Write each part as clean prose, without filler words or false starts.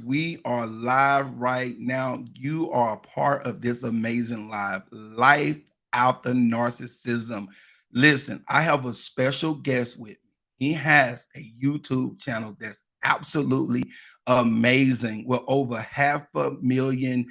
We are live right now. You are a part of this amazing life out the narcissism. Listen, I have a special guest with me. He has a YouTube channel that's absolutely amazing with over 500,000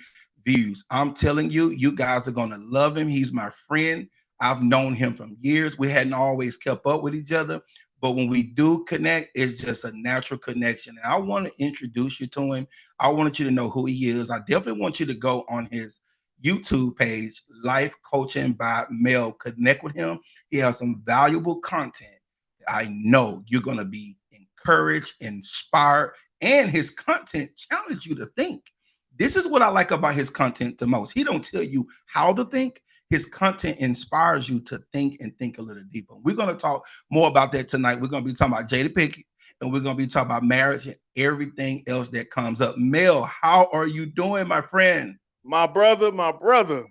views. I'm telling you, you guys are going to love him. He's my friend. I've known him from years. We hadn't always kept up with each other, but when we do connect, it's just a natural connection. And I want to introduce you to him. I wanted you to know who he is. I definitely want you to go on his YouTube page, Life Coaching by Mel. Connect with him. He has some valuable content. I know you're going to be encouraged, inspired, and his content challenge you to think. This is what I like about his content the most. He don't tell you how to think. His content inspires you to think and think a little deeper. We're going to talk more about that tonight. We're going to be talking about Jada Pinkett, and we're going to be talking about marriage and everything else that comes up. Mel, how are you doing, my friend? My brother.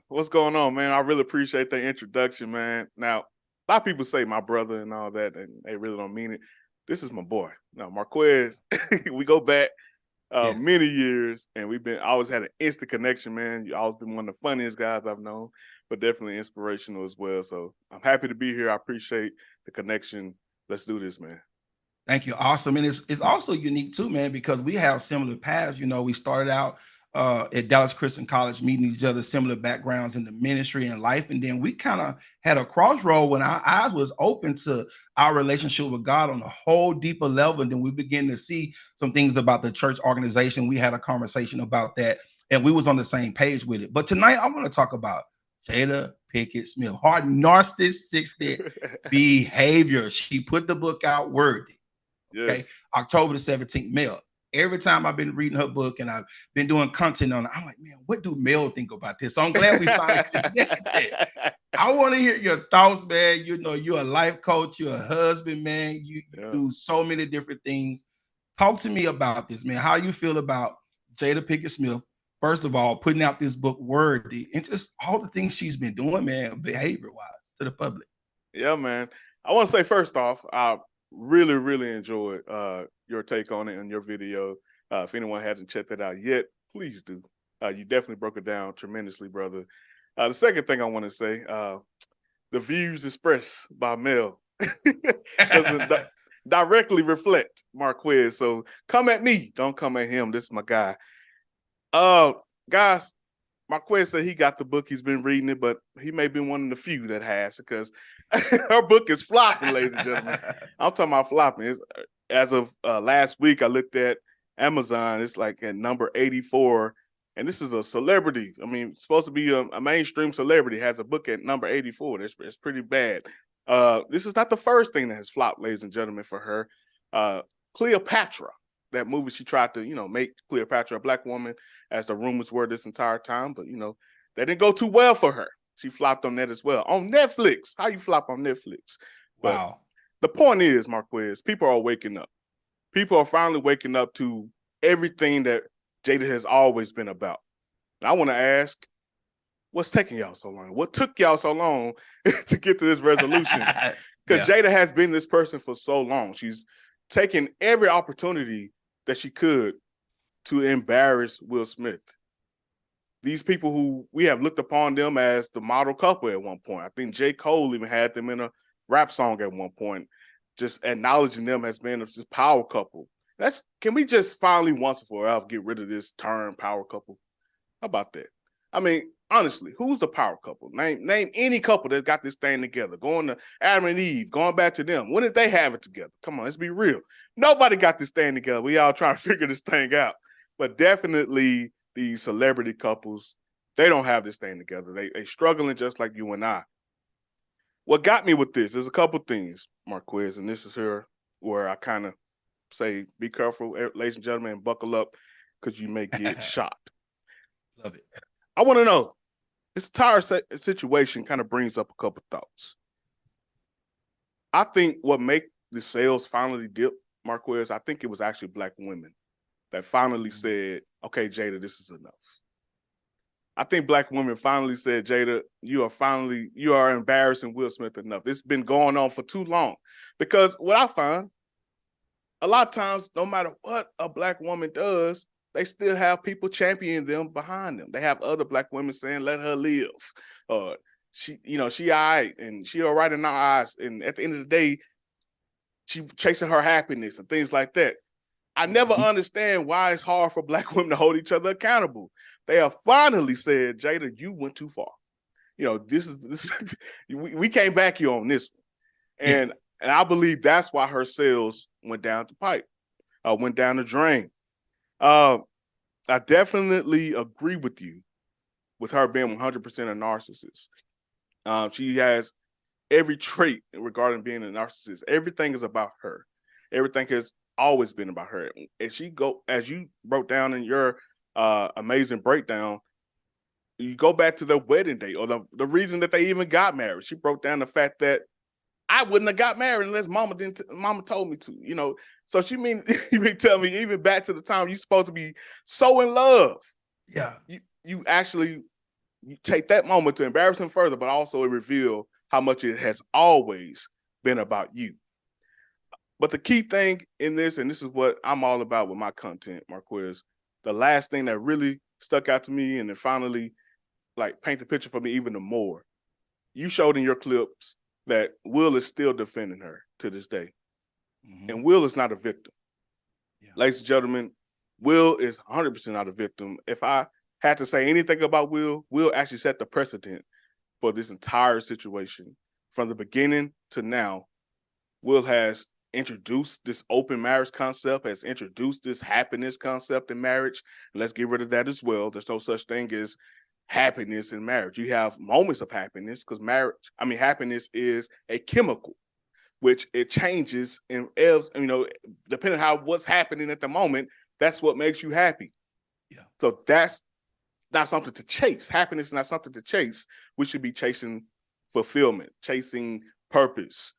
What's going on, man? I really appreciate the introduction, man. Now, a lot of people say my brother and all that, and they really don't mean it. This is my boy. Now, Marquez, we go back Yes. many years, and we've been always had an instant connection, man. You always been one of the funniest guys I've known, but definitely inspirational as well. So I'm happy to be here. I appreciate the connection. Let's do this, man. Thank you. Awesome. And it's also unique too, man, because we have similar paths. You know, we started out at Dallas Christian College, meeting each other, similar backgrounds in the ministry and life. And then we kind of had a crossroad when our eyes was open to our relationship with God on a whole deeper level. And then we began to see some things about the church organization. We had a conversation about that, and we was on the same page with it. But tonight I want to talk about Jada Pinkett Smith, hard narcissistic behavior. She put the book out, Worthy. Okay, Yes. October the 17th, Mel. Every time I've been reading her book and I've been doing content on it, I'm like, man, what do Mel think about this? So I'm glad we finally connected. I want to hear your thoughts, man. You know, you're a life coach, you're a husband, man. You do so many different things. Talk to me about this, man. How you feel about Jada Pinkett Smith? First of all, putting out this book, Worthy, and just all the things she's been doing, man, behavior-wise to the public. Yeah, man. I want to say first off, I really enjoyed your take on it and your video. If anyone hasn't checked that out yet, please do. You definitely broke it down tremendously, brother. The second thing I want to say, the views expressed by Mel doesn't directly reflect Marquez. So come at me, don't come at him. This is my guy. Guys, Marquez said he got the book. He's been reading it, but he may be one of the few that has, because her book is flopping, ladies and gentlemen. I'm talking about flopping. As of last week, I looked at Amazon. It's like at number 84, and this is a celebrity. I mean, it's supposed to be a mainstream celebrity, has a book at number 84. It's pretty bad. This is not the first thing that has flopped, ladies and gentlemen, for her. Cleopatra, that movie she tried to, make Cleopatra a black woman, as the rumors were this entire time. But, that didn't go too well for her. She flopped on that as well. On Netflix. How you flop on Netflix? Wow. But the point is, Marquez, people are waking up. People are finally waking up to everything that Jada has always been about. And I want to ask, what's taking y'all so long? What took y'all so long to get to this resolution? Because Jada has been this person for so long. She's taken every opportunity that she could to embarrass Will Smith. These people who we have looked upon them as the model couple at one point. I think J. Cole even had them in a rap song at one point, just acknowledging them as being this power couple. Can we just finally once and for all get rid of this term power couple? How about that? I mean, honestly, who's the power couple? Name any couple that got this thing together. Going to Adam and Eve, going back to them. When did they have it together? Come on, let's be real. Nobody got this thing together. We all trying to figure this thing out. But definitely these celebrity couples, they don't have this thing together. They struggling just like you and I. What got me with this is a couple things, Marquez, and this is here where I kind of say, be careful, ladies and gentlemen, and buckle up, because you may get shot. Love it. I want to know, this entire situation kind of brings up a couple thoughts. I think what made the sales finally dip, Marquez, I think it was actually black women that finally said, okay, Jada, this is enough. I think black women finally said, Jada, you are embarrassing Will Smith enough. This has been going on for too long. Because what I find, a lot of times, no matter what a black woman does, they still have people championing them behind them. They have other Black women saying, let her live. She all right, and she all right in our eyes. And at the end of the day, she chasing her happiness and things like that. I never understand why it's hard for Black women to hold each other accountable. They have finally said, Jada, you went too far. This we can't back you on this one. And I believe that's why her sales went down the pipe, went down the drain. I definitely agree with you with her being 100% a narcissist. She has every trait regarding being a narcissist. Everything is about her. Everything has always been about her. And as you broke down in your amazing breakdown, you go back to the wedding day or the reason that they even got married. She broke down the fact that I wouldn't have got married unless mama told me to, So you mean tell me even back to the time you're supposed to be so in love. Yeah. You actually take that moment to embarrass him further, but also reveal how much it has always been about you. But the key thing in this, and this is what I'm all about with my content, Marquez, the last thing that really stuck out to me and then finally paint the picture for me even more. You showed in your clips that Will is still defending her to this day. Mm-hmm. And Will is not a victim. Yeah. Ladies and gentlemen, Will is 100% not a victim. If I had to say anything about Will actually set the precedent for this entire situation. From the beginning to now, Will has introduced this open marriage concept, has introduced this happiness concept in marriage. And let's get rid of that as well. There's no such thing as happiness in marriage. You have moments of happiness because happiness is a chemical, which it changes and depending on what's happening at the moment, that's what makes you happy. Yeah. So that's not something to chase. Happiness is not something to chase. We should be chasing fulfillment, chasing purpose.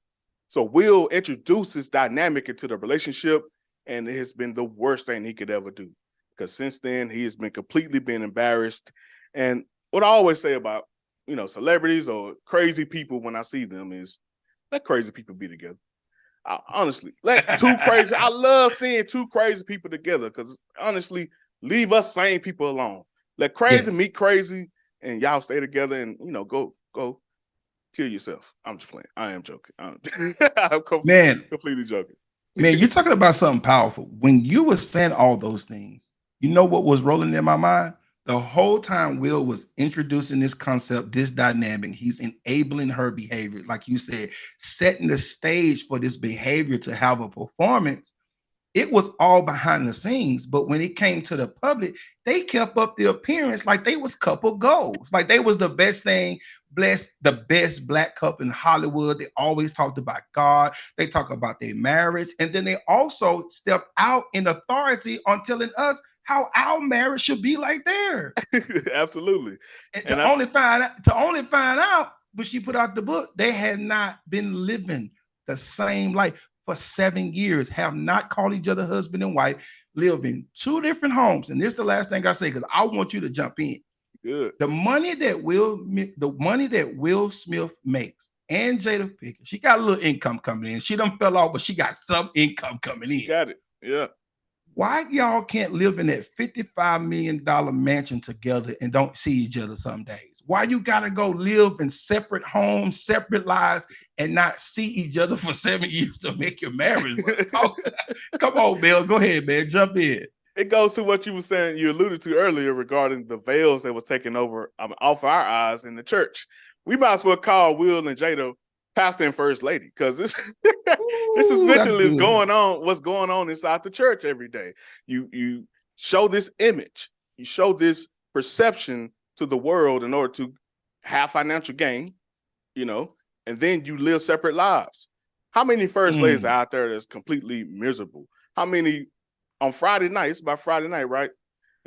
So Will introduced this dynamic into the relationship, and it has been the worst thing he could ever do. Because since then, he has been completely embarrassed. And what I always say about, celebrities or crazy people when I see them is let crazy people be together. Honestly, let two crazy, I love seeing two crazy people together because honestly, leave us sane people alone. Let crazy meet crazy and y'all stay together and, go kill yourself. I'm just playing. I am joking. I'm completely joking. Man, you're talking about something powerful. When you were saying all those things, you know what was rolling in my mind? The whole time Will was introducing this concept, this dynamic, he's enabling her behavior, like you said, setting the stage for this behavior to have a performance. It was all behind the scenes, but when it came to the public, they kept up the appearance like they was couple goals, like they was the best thing, the best Black couple in Hollywood. They always talked about God. They talk about their marriage, and then they also stepped out in authority on telling us how our marriage should be like theirs. Absolutely. And to only find out, when she put out the book, they had not been living the same life for 7 years, have not called each other husband and wife, live in two different homes. And this is the last thing I say, because I want you to jump in. Good. The money that Will Smith makes and Jada Pinkett, she got a little income coming in. She done fell off, but she got some income coming in. Got it. Yeah. Why y'all can't live in that $55 million mansion together and don't see each other some days? Why you gotta go live in separate homes, separate lives, and not see each other for 7 years to make your marriage work? Come on, Bill. Go ahead, man. Jump in. It goes to what you were saying, you alluded to earlier regarding the veils that was taken over off our eyes in the church. We might as well call Will and Jada pastor and first lady, because this essentially is what's going on inside the church every day. You show this image, you show this perception to the world in order to have financial gain, and then you live separate lives. How many first ladies are out there that's completely miserable? How many on Friday night? It's about Friday night, right?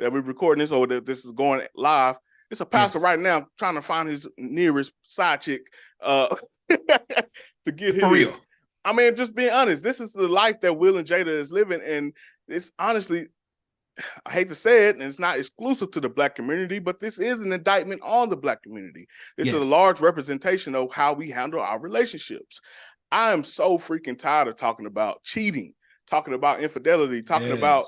That we're recording this, or that this is going live. It's a pastor right now trying to find his nearest side chick to get his. For real. I mean, just being honest, this is the life that Will and Jada is living, and it's honestly, I hate to say it, and it's not exclusive to the Black community, but this is an indictment on the Black community. This is a large representation of how we handle our relationships. I am so freaking tired of talking about cheating, talking about infidelity, talking about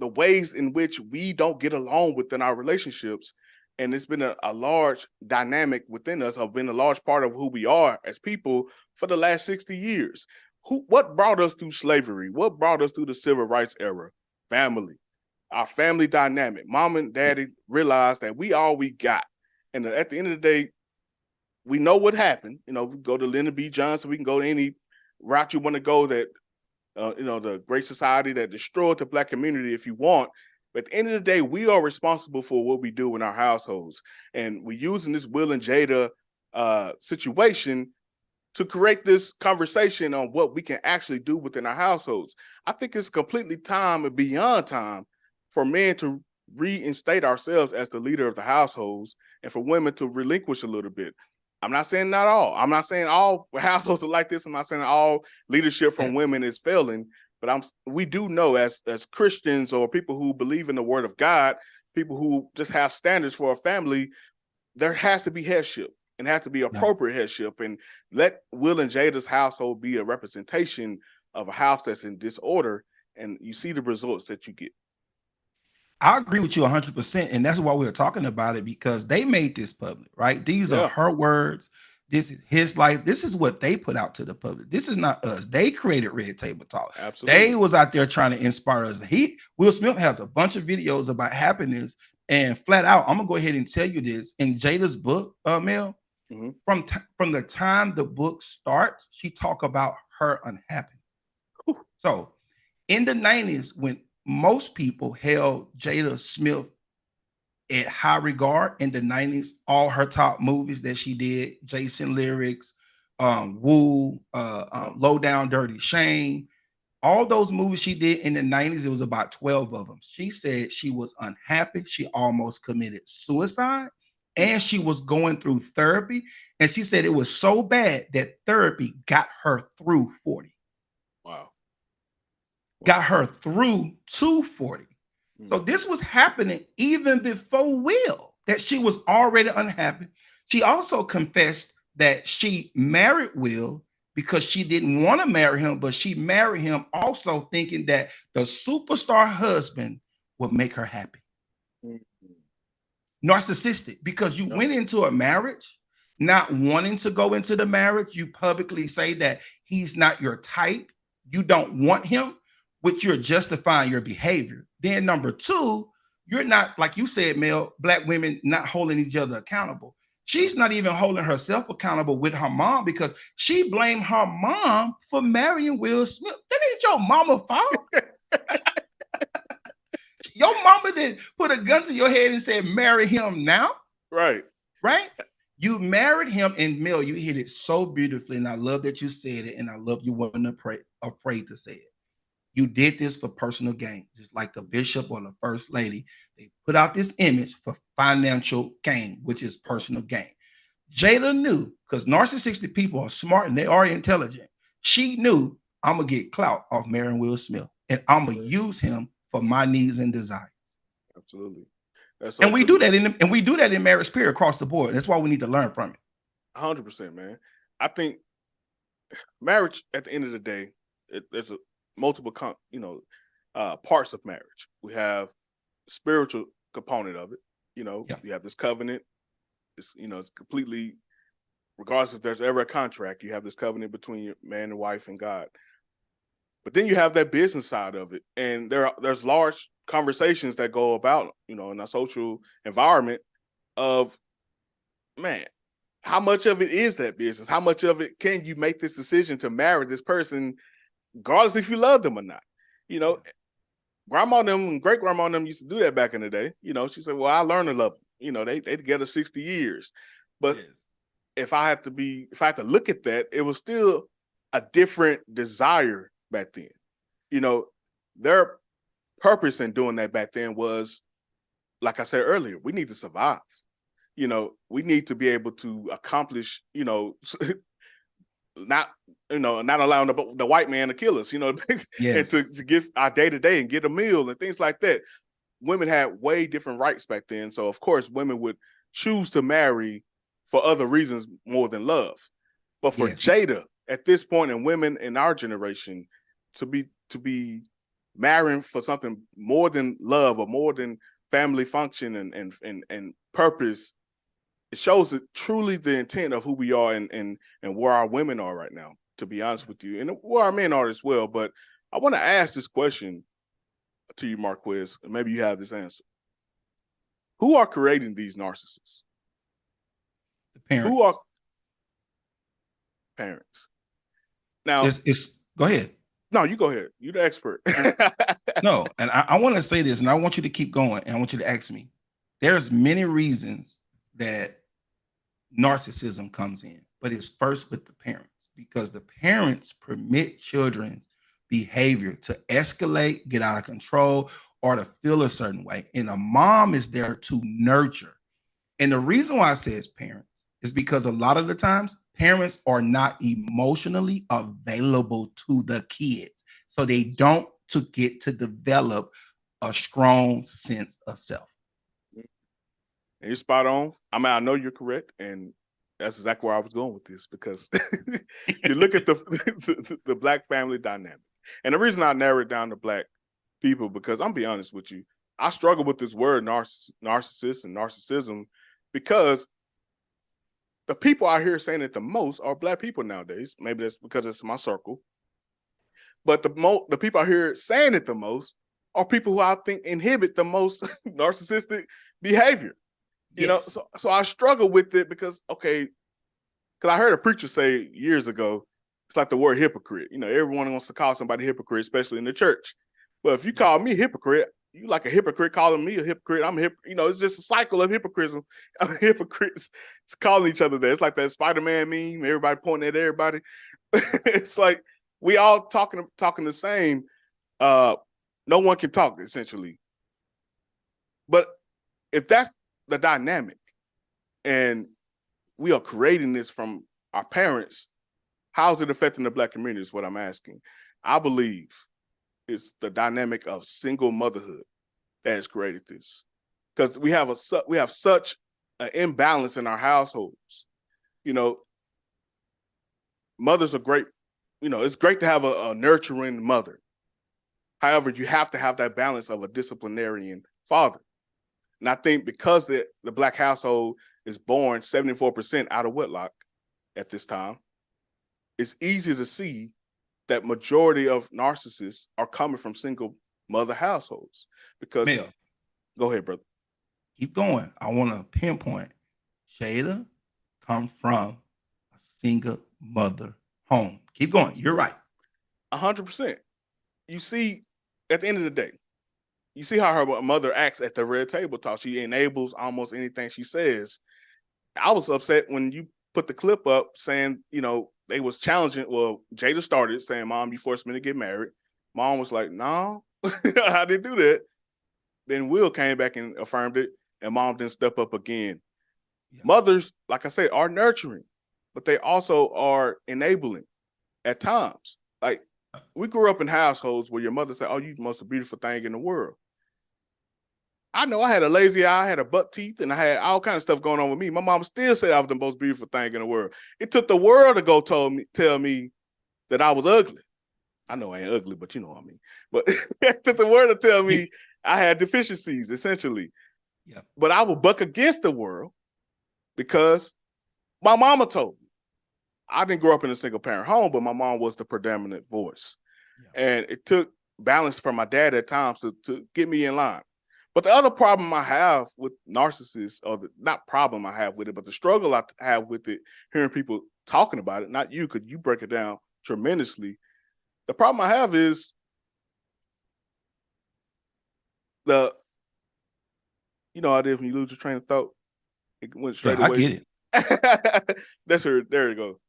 the ways in which we don't get along within our relationships. And it's been a large dynamic within us, have been a large part of who we are as people for the last 60 years. What brought us through slavery? What brought us through the civil rights era? Family, our family dynamic. Mom and daddy realized that we all we got. And at the end of the day, we know what happened. You know, we go to Lyndon B. Johnson, we can go to any route you want to go that, the Great Society that destroyed the Black community if you want. But at the end of the day, we are responsible for what we do in our households. And we're using this Will and Jada situation to create this conversation on what we can actually do within our households. I think it's completely time and beyond time for men to reinstate ourselves as the leader of the households and for women to relinquish a little bit. I'm not saying not all. I'm not saying all households are like this. I'm not saying all leadership from women is failing. But we do know as Christians or people who believe in the word of God, people who just have standards for a family, there has to be headship and has to be appropriate headship. And let Will and Jada's household be a representation of a house that's in disorder, and you see the results that you get. I agree with you 100%. And that's why we're talking about it, because they made this public, right? These are her words. This is his life. This is what they put out to the public. This is not us. They created Red Table Talk. Absolutely. They was out there trying to inspire us. Will Smith has a bunch of videos about happiness, and flat out, I'm gonna go ahead and tell you this. In Jada's book, Mel, from the time the book starts, she talk about her unhappiness. So in the 90s, when most people held Jada Smith at high regard in the 90s, all her top movies that she did, Jason Lyrics, Woo, Low Down Dirty Shame, all those movies she did in the 90s, it was about 12 of them. She said she was unhappy. She almost committed suicide, and she was going through therapy. And she said it was so bad that therapy got her through 40. Wow. Got her through to 40. So this was happening even before Will, that she was already unhappy. She also confessed that she married Will because she didn't want to marry him, but she married him also thinking that the superstar husband would make her happy. Narcissistic, because you went into a marriage not wanting to go into the marriage. You publicly say that he's not your type. You don't want him, which you're justifying your behavior. Then number two, you're not, like you said, Mel, Black women not holding each other accountable. She's not even holding herself accountable with her mom, because she blamed her mom for marrying Will Smith. That ain't your mama's fault. Your mama didn't put a gun to your head and said, marry him now. Right. Right? You married him, and Mel, you hit it so beautifully. And I love that you said it. And I love you weren't afraid to say it. You did this for personal gain, just like the bishop or the first lady. They put out this image for financial gain, which is personal gain. Jada knew, because narcissistic people are smart and they are intelligent. She knew, I'm going to get clout off marrying Will Smith, and I'm going to use him for my needs and desires. Absolutely. And we do that in marriage, period, across the board. That's why we need to learn from it. 100%, man. I think marriage, at the end of the day, there's a multiple parts of marriage. We have the spiritual component of it. You have this covenant. It's completely, regardless if there's ever a contract, you have this covenant between your man and wife and God. But then you have that business side of it, and there's large conversations that go about, in a social environment of, man, how much of it is that business? How much of it can you make this decision to marry this person, regardless if you love them or not? Grandma and them and great grandma and them used to do that back in the day. She said, well, I learned to love them. They together 60 years. But if I had to look at that, it was still a different desire back then. Their purpose in doing that back then was, like I said earlier, we need to survive. We need to be able to accomplish, not allowing the white man to kill us, and to give our day-to-day and get a meal and things like that. Women had way different rights back then. So of course women would choose to marry for other reasons more than love. But for Jada, at this point, and women in our generation, to be marrying for something more than love or more than family function and purpose, it shows it truly the intent of who we are and where our women are right now, to be honest with you, and where our men are as well. But I want to ask this question to you, Marquez, and maybe you have this answer. Who are creating these narcissists? The parents. Who are parents? Now, it's go ahead. No, you go ahead. You're the expert. No, and I want to say this, and I want you to keep going, and I want you to ask me. There's many reasons that narcissism comes in, but it's first with the parents, because the parents permit children's behavior to escalate, get out of control, or to feel a certain way. And a mom is there to nurture. And the reason why I say it's parents is because a lot of the times parents are not emotionally available to the kids. So they don't to get to develop a strong sense of self. And you're spot on. I mean, I know you're correct, and that's exactly where I was going with this, because you look at the Black family dynamic. And the reason I narrowed it down to Black people, because I'm be honest with you, I struggle with this word narcissist and narcissism, because the people out here saying it the most are Black people nowadays. Maybe that's because it's my circle. But the people out here saying it the most are people who I think inhibit the most narcissistic behavior. You know, so I struggle with it because I heard a preacher say years ago, it's like the word hypocrite. You know, everyone wants to call somebody a hypocrite, especially in the church. But if you call me a hypocrite, you like a hypocrite calling me a hypocrite. I'm a hypocrite. You know, it's just a cycle of hypocrisy. Hypocrites calling each other that. It's like that Spider-Man meme, everybody pointing at everybody. It's like we all talking the same. No one can talk, essentially. But if that's the dynamic, and we are creating this from our parents, how is it affecting the Black community is what I'm asking. I believe it's the dynamic of single motherhood that has created this, because we have such an imbalance in our households. You know, mothers are great. You know, it's great to have a nurturing mother. However, you have to have that balance of a disciplinarian father. And I think because the Black household is born 74% out of wedlock at this time, it's easy to see that majority of narcissists are coming from single mother households. Because, go ahead, brother. Keep going. I want to pinpoint. Jada come from a single mother home. Keep going. You're right. 100%. You see, at the end of the day, you see how her mother acts at the red table talk. She enables almost anything she says. I was upset when you put the clip up saying, you know, they was challenging. Well, Jada started saying, "Mom, you forced me to get married." Mom was like, "No, I didn't do that." Then Will came back and affirmed it, and Mom didn't step up again. Yeah. Mothers, like I said, are nurturing, but they also are enabling at times. Like, we grew up in households where your mother said, "Oh, you the most beautiful thing in the world." I know I had a lazy eye, I had a buck teeth, and I had all kinds of stuff going on with me. My mom still said I was the most beautiful thing in the world. It took the world to go tell me that I was ugly. I know I ain't ugly, but you know what I mean. But it took the world to tell me I had deficiencies, essentially. Yeah. But I would buck against the world because my mama told me. I didn't grow up in a single parent home, but my mom was the predominant voice. Yeah. And it took balance from my dad at times to get me in line. But the other problem I have with narcissists, or not problem I have with it, but the struggle I have with it, hearing people talking about it, not you, because you break it down tremendously. The problem I have is you know, I did when you lose your train of thought, it went straight away. I get it. That's her. There you go.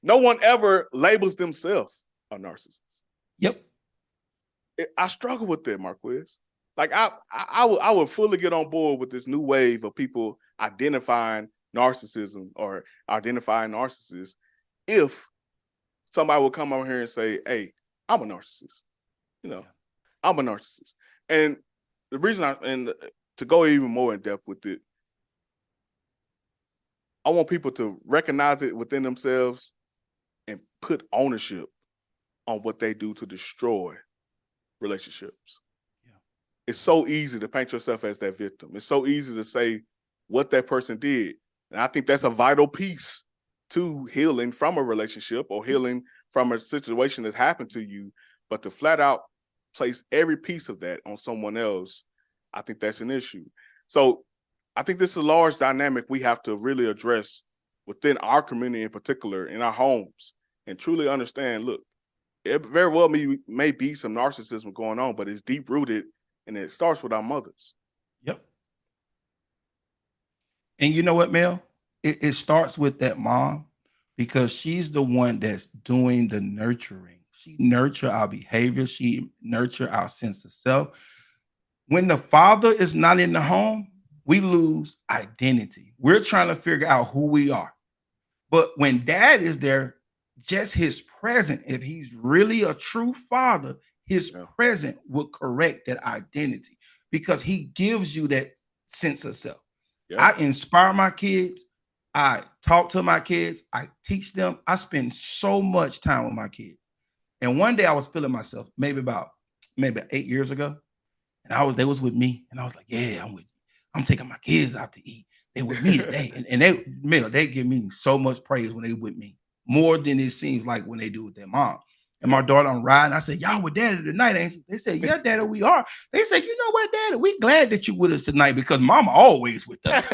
No one ever labels themselves a narcissist. Yep. I struggle with that, Marquez. Like I would fully get on board with this new wave of people identifying narcissism or identifying narcissists if somebody would come over here and say, "Hey, I'm a narcissist." You know, I'm a narcissist. And the reason to go even more in depth with it, I want people to recognize it within themselves and put ownership on what they do to destroy relationships. Yeah. It's so easy to paint yourself as that victim. It's so easy to say what that person did. And I think that's a vital piece to healing from a relationship or healing from a situation that's happened to you. But to flat out place every piece of that on someone else, I think that's an issue. So I think this is a large dynamic we have to really address within our community in particular, in our homes, and truly understand, look, it very well may be some narcissism going on, but it's deep rooted and it starts with our mothers. Yep. And you know what, Mel? It starts with that mom because she's the one that's doing the nurturing. She nurture our behavior. She nurture our sense of self. When the father is not in the home, we lose identity. We're trying to figure out who we are. But when dad is there, just his presence, if he's really a true father, his Yeah. presence will correct that identity because he gives you that sense of self. Yeah. I inspire my kids. I talk to my kids. I teach them. I spend so much time with my kids. And one day I was feeling myself, maybe 8 years ago, and they was with me, and I was like, yeah, I'm with you. I'm taking my kids out to eat. They with me today, and they give me so much praise when they with me, more than it seems like when they do with their mom. And my daughter, I'm riding. I said, y'all with daddy tonight, ain't you? They said, yeah, daddy, we are. They said, you know what, daddy, we glad that you with us tonight because mama always with us.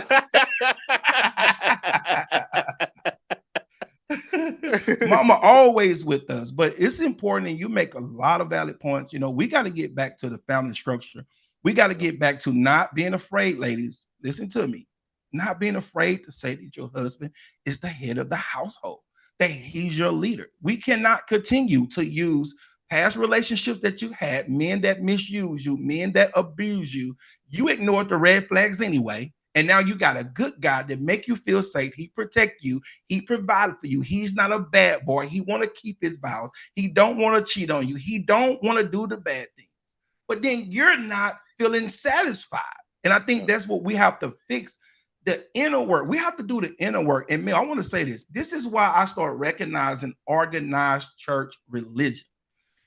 Mama always with us, but it's important, and you make a lot of valid points. We got to get back to the family structure. We got to get back to not being afraid, ladies. Listen to me. Not being afraid to say that your husband is the head of the household, that he's your leader. We cannot continue to use past relationships that you had, men that misuse you, men that abuse you. You ignored the red flags anyway. And now you got a good guy that make you feel safe. He protect you. He provided for you. He's not a bad boy. He want to keep his vows. He don't want to cheat on you. He don't want to do the bad things. But then you're not feeling satisfied. And I think that's what we have to fix, the inner work. We have to do the inner work. And man, I want to say this. This is why I start recognizing organized church religion.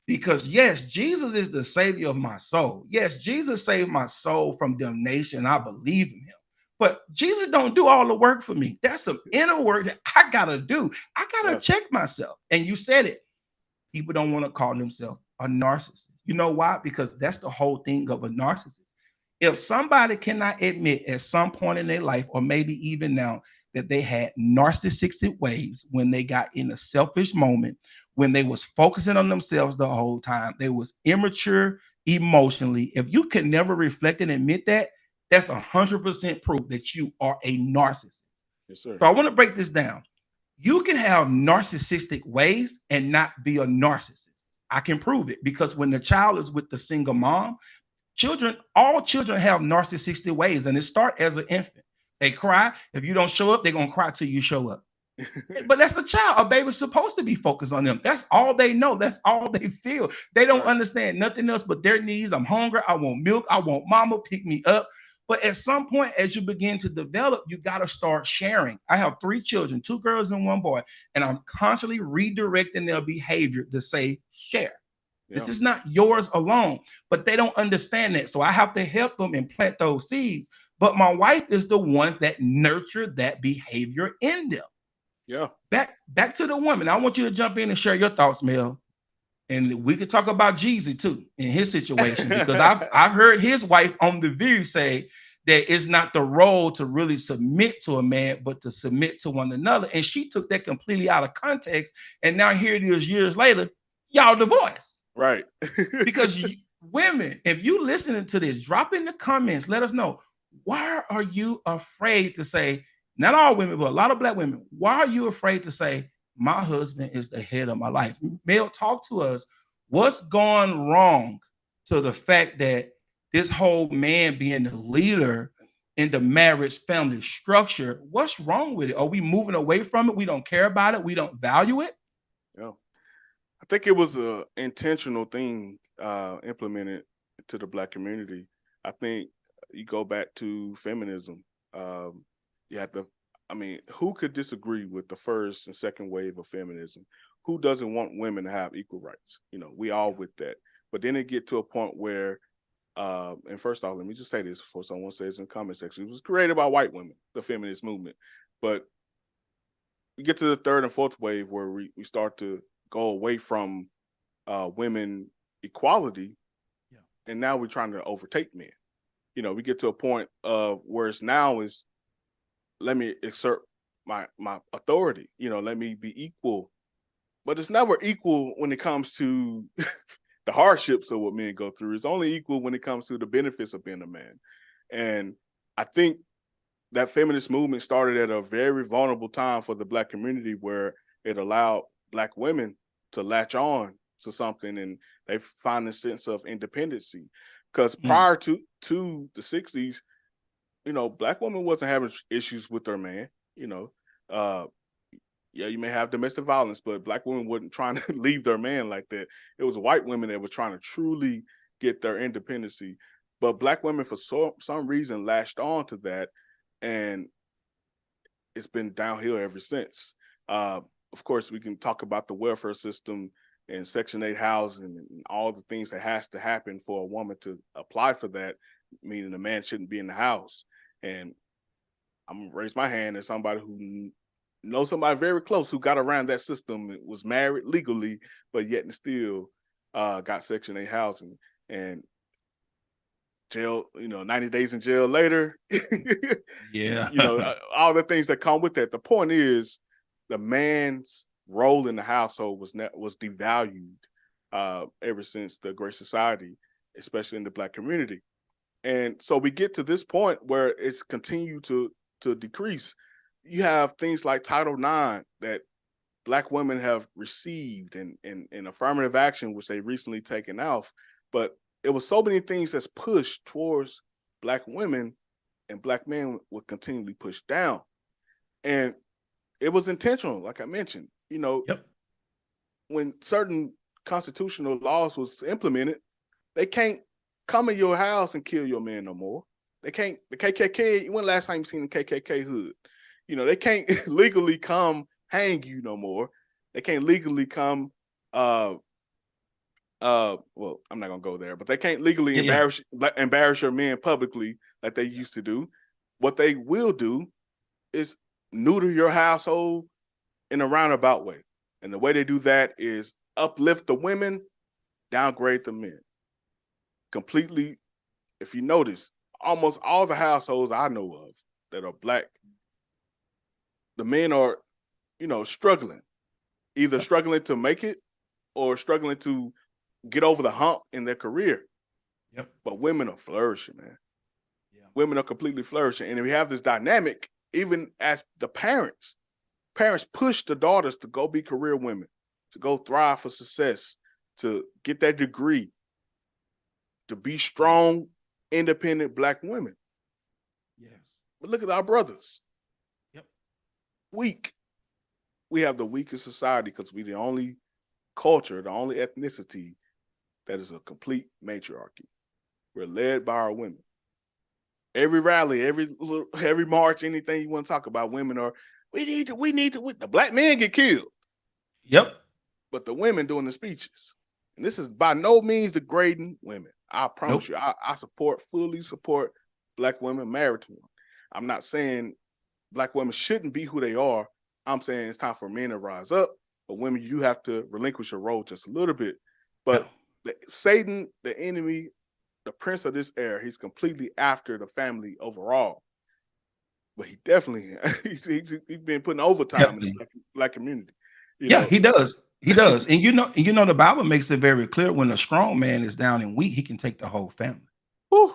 Because yes, Jesus is the savior of my soul. Yes, Jesus saved my soul from damnation. I believe in him. But Jesus don't do all the work for me. That's some inner work that I gotta do. I gotta check myself. And you said it. People don't want to call themselves a narcissist. You know why? Because that's the whole thing of a narcissist. If somebody cannot admit at some point in their life, or maybe even now, that they had narcissistic ways when they got in a selfish moment, when they was focusing on themselves the whole time, they was immature emotionally. If you can never reflect and admit that, that's 100% proof that you are a narcissist. Yes, sir. So I want to break this down. You can have narcissistic ways and not be a narcissist. I can prove it because when the child is with the single mom, all children have narcissistic ways, and it starts as an infant. They cry. If you don't show up, they're gonna cry till you show up. But that's a child. A baby's supposed to be focused on them. That's all they know. That's all they feel. They don't understand nothing else but their needs. I'm hungry. I want milk. I want mama pick me up. But at some point, as you begin to develop, you got to start sharing. I have 3 children, 2 girls and 1 boy, and I'm constantly redirecting their behavior to say share. This is not yours alone, but they don't understand that. So I have to help them and plant those seeds. But my wife is the one that nurtured that behavior in them. Yeah. Back to the woman. I want you to jump in and share your thoughts, Mel. And we could talk about Jesus too in his situation, because I've heard his wife on the View say that it's not the role to really submit to a man, but to submit to one another. And she took that completely out of context. And now here it is years later, y'all divorced. Right. Because women, if you listening to this, drop in the comments, let us know, why are you afraid to say, not all women, but a lot of Black women, why are you afraid to say, my husband is the head of my life? Mel, talk to us. What's gone wrong to the fact that this whole man being the leader in the marriage family structure, what's wrong with it? Are we moving away from it? We don't care about it. We don't value it. Yeah. I think it was an intentional thing implemented to the Black community. I think you go back to feminism. You have to, who could disagree with the first and second wave of feminism? Who doesn't want women to have equal rights? We all with that. But then it get to a point where, and first off, let me just say this before someone says in the comment section, it was created by white women, the feminist movement. But you get to the third and fourth wave where we start to go away from women equality, and now we're trying to overtake men. We get to a point of where it's now is, let me exert my authority. Let me be equal. But it's never equal when it comes to the hardships of what men go through. It's only equal when it comes to the benefits of being a man. And I think that feminist movement started at a very vulnerable time for the Black community, where it allowed Black women to latch on to something, and they find a sense of independency. Because prior to the 60s, Black women wasn't having issues with their man. You may have domestic violence, but Black women weren't trying to leave their man like that. It was white women that were trying to truly get their independency. But Black women, for some reason, latched on to that, and it's been downhill ever since. Of course, we can talk about the welfare system and Section 8 housing and all the things that has to happen for a woman to apply for that, meaning the man shouldn't be in the house. And I'm gonna raise my hand as somebody who knows somebody very close who got around that system, was married legally, but yet and still got Section 8 housing. And jail, 90 days in jail later, all the things that come with that. The point is, the man's role in the household was devalued ever since the Great Society, especially in the Black community. And so we get to this point where it's continued to decrease. You have things like Title IX that Black women have received, and affirmative action, which they recently taken off. But it was so many things that's pushed towards Black women, and Black men would continually push down. And it was intentional, like I mentioned. When certain constitutional laws was implemented, they can't come in your house and kill your man no more. They can't. The KKK. When last time you seen the KKK hood? They can't legally come hang you no more. They can't legally come. Well, I'm not gonna go there, but they can't legally embarrass your men publicly like they used to do. What they will do is neuter your household in a roundabout way. And the way they do that is uplift the women, downgrade the men. Completely, if you notice, almost all the households I know of that are Black, the men are, struggling. Either struggling to make it or struggling to get over the hump in their career. But women are flourishing, man. Women are completely flourishing. And if we have this dynamic, even as the parents push the daughters to go be career women, to go thrive for success, to get that degree, to be strong, independent Black women. But look at our brothers. Weak. We have the weakest society because we're the only culture, the only ethnicity that is a complete matriarchy. We're led by our women. Every rally, every march, anything you want to talk about, women are, we need to, the Black men get killed. But the women doing the speeches. And this is by no means degrading women. I promise you, I fully support Black women married to one. I'm not saying Black women shouldn't be who they are. I'm saying it's time for men to rise up, but women, you have to relinquish your role just a little bit. But Satan, the enemy, the prince of this era, he's completely after the family overall. But he definitely, he's been putting overtime in the Black community. He does. He does. And the Bible makes it very clear, when a strong man is down and weak, he can take the whole family. Whew.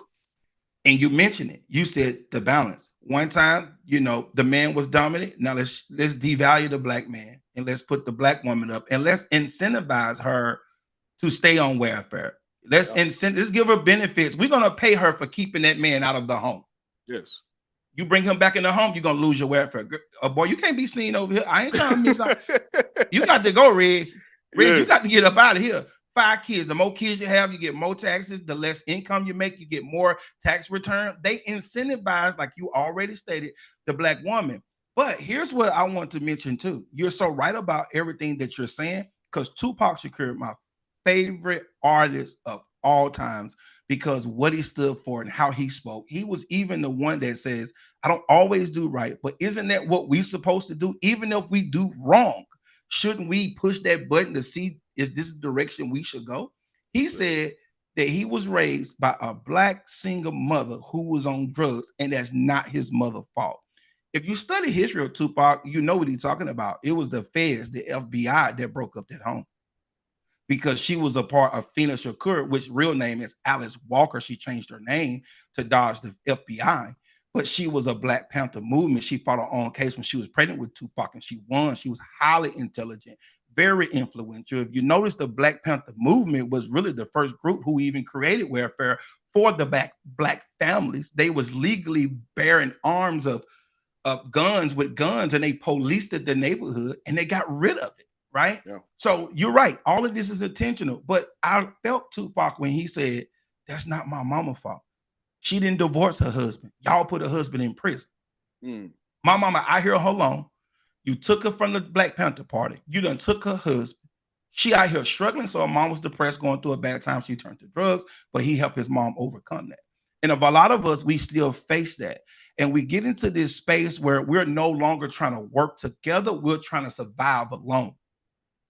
And you mentioned it. You said the balance. One time, the man was dominant. Now let's devalue the Black man, and let's put the Black woman up, and let's incentivize her to stay on welfare. Let's give her benefits. We're gonna pay her for keeping that man out of the home. Yes. You bring him back in the home, you're gonna lose your welfare. Boy, you can't be seen over here. I ain't trying to miss out. You got to go, Reg. You got to get up out of here. 5 kids. The more kids you have, you get more taxes. The less income you make, you get more tax return. They incentivize, like you already stated, the Black woman. But here's what I want to mention too. You're so right about everything that you're saying, because Tupac Shakur, my favorite artists of all times because what he stood for and how he spoke. He was even the one that says, I don't always do right, but isn't that what we're supposed to do? Even if we do wrong, shouldn't we push that button to see is this the direction we should go? He said that he was raised by a black single mother who was on drugs, and that's not his mother's fault. If you study history of Tupac, you know what he's talking about. It was the feds, the FBI that broke up that home because she was a part of Fina Shakur, which real name is Alice Walker. She changed her name to dodge the FBI, but she was a Black Panther movement. She fought her own case when she was pregnant with Tupac, and she won. She was highly intelligent, very influential. If you notice, the Black Panther movement was really the first group who even created welfare for the black families. They was legally bearing arms of guns with guns, and they policed the neighborhood, and they got rid of it. Right. Yeah. So you're right. All of this is intentional. But I felt Tupac when he said, that's not my mama's fault. She didn't divorce her husband. Y'all put her husband in prison. My mama, I hear her alone. You took her from the Black Panther Party. You done took her husband. She out here struggling. So her mom was depressed, going through a bad time. She turned to drugs, but he helped his mom overcome that. And of a lot of us, we still face that. And we get into this space where we're no longer trying to work together. We're trying to survive alone.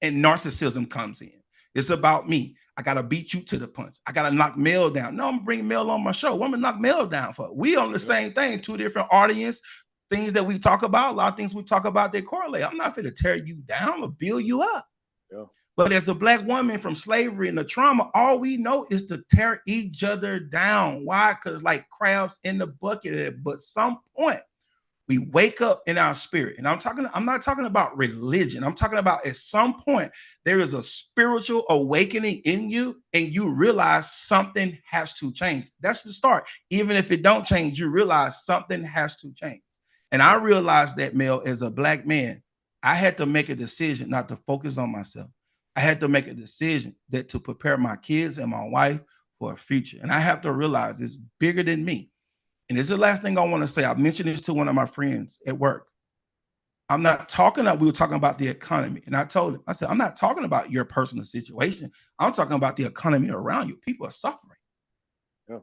And narcissism comes in. It's about me. I got to beat you to the punch. I got to knock Mel down. No, I'm bringing Mel on my show. What am I knock Mel down for? We on the same thing, two different audience, things that we talk about, a lot of things we talk about, they correlate. I'm not going to tear you down or build you up. Yeah. But as a Black woman from slavery and the trauma, all we know is to tear each other down. Why? Because like crabs in the bucket. But some point, we wake up in our spirit. And I'm not talking about religion. I'm talking about at some point there is a spiritual awakening in you and you realize something has to change. That's the start. Even if it don't change, you realize something has to change. And I realized that, Mel, as a Black man, I had to make a decision not to focus on myself. I had to make a decision that to prepare my kids and my wife for a future. And I have to realize it's bigger than me. And this is the last thing I want to say. I mentioned this to one of my friends at work. We were talking about the economy. And I told him, I said, I'm not talking about your personal situation. I'm talking about the economy around you. People are suffering. Yeah.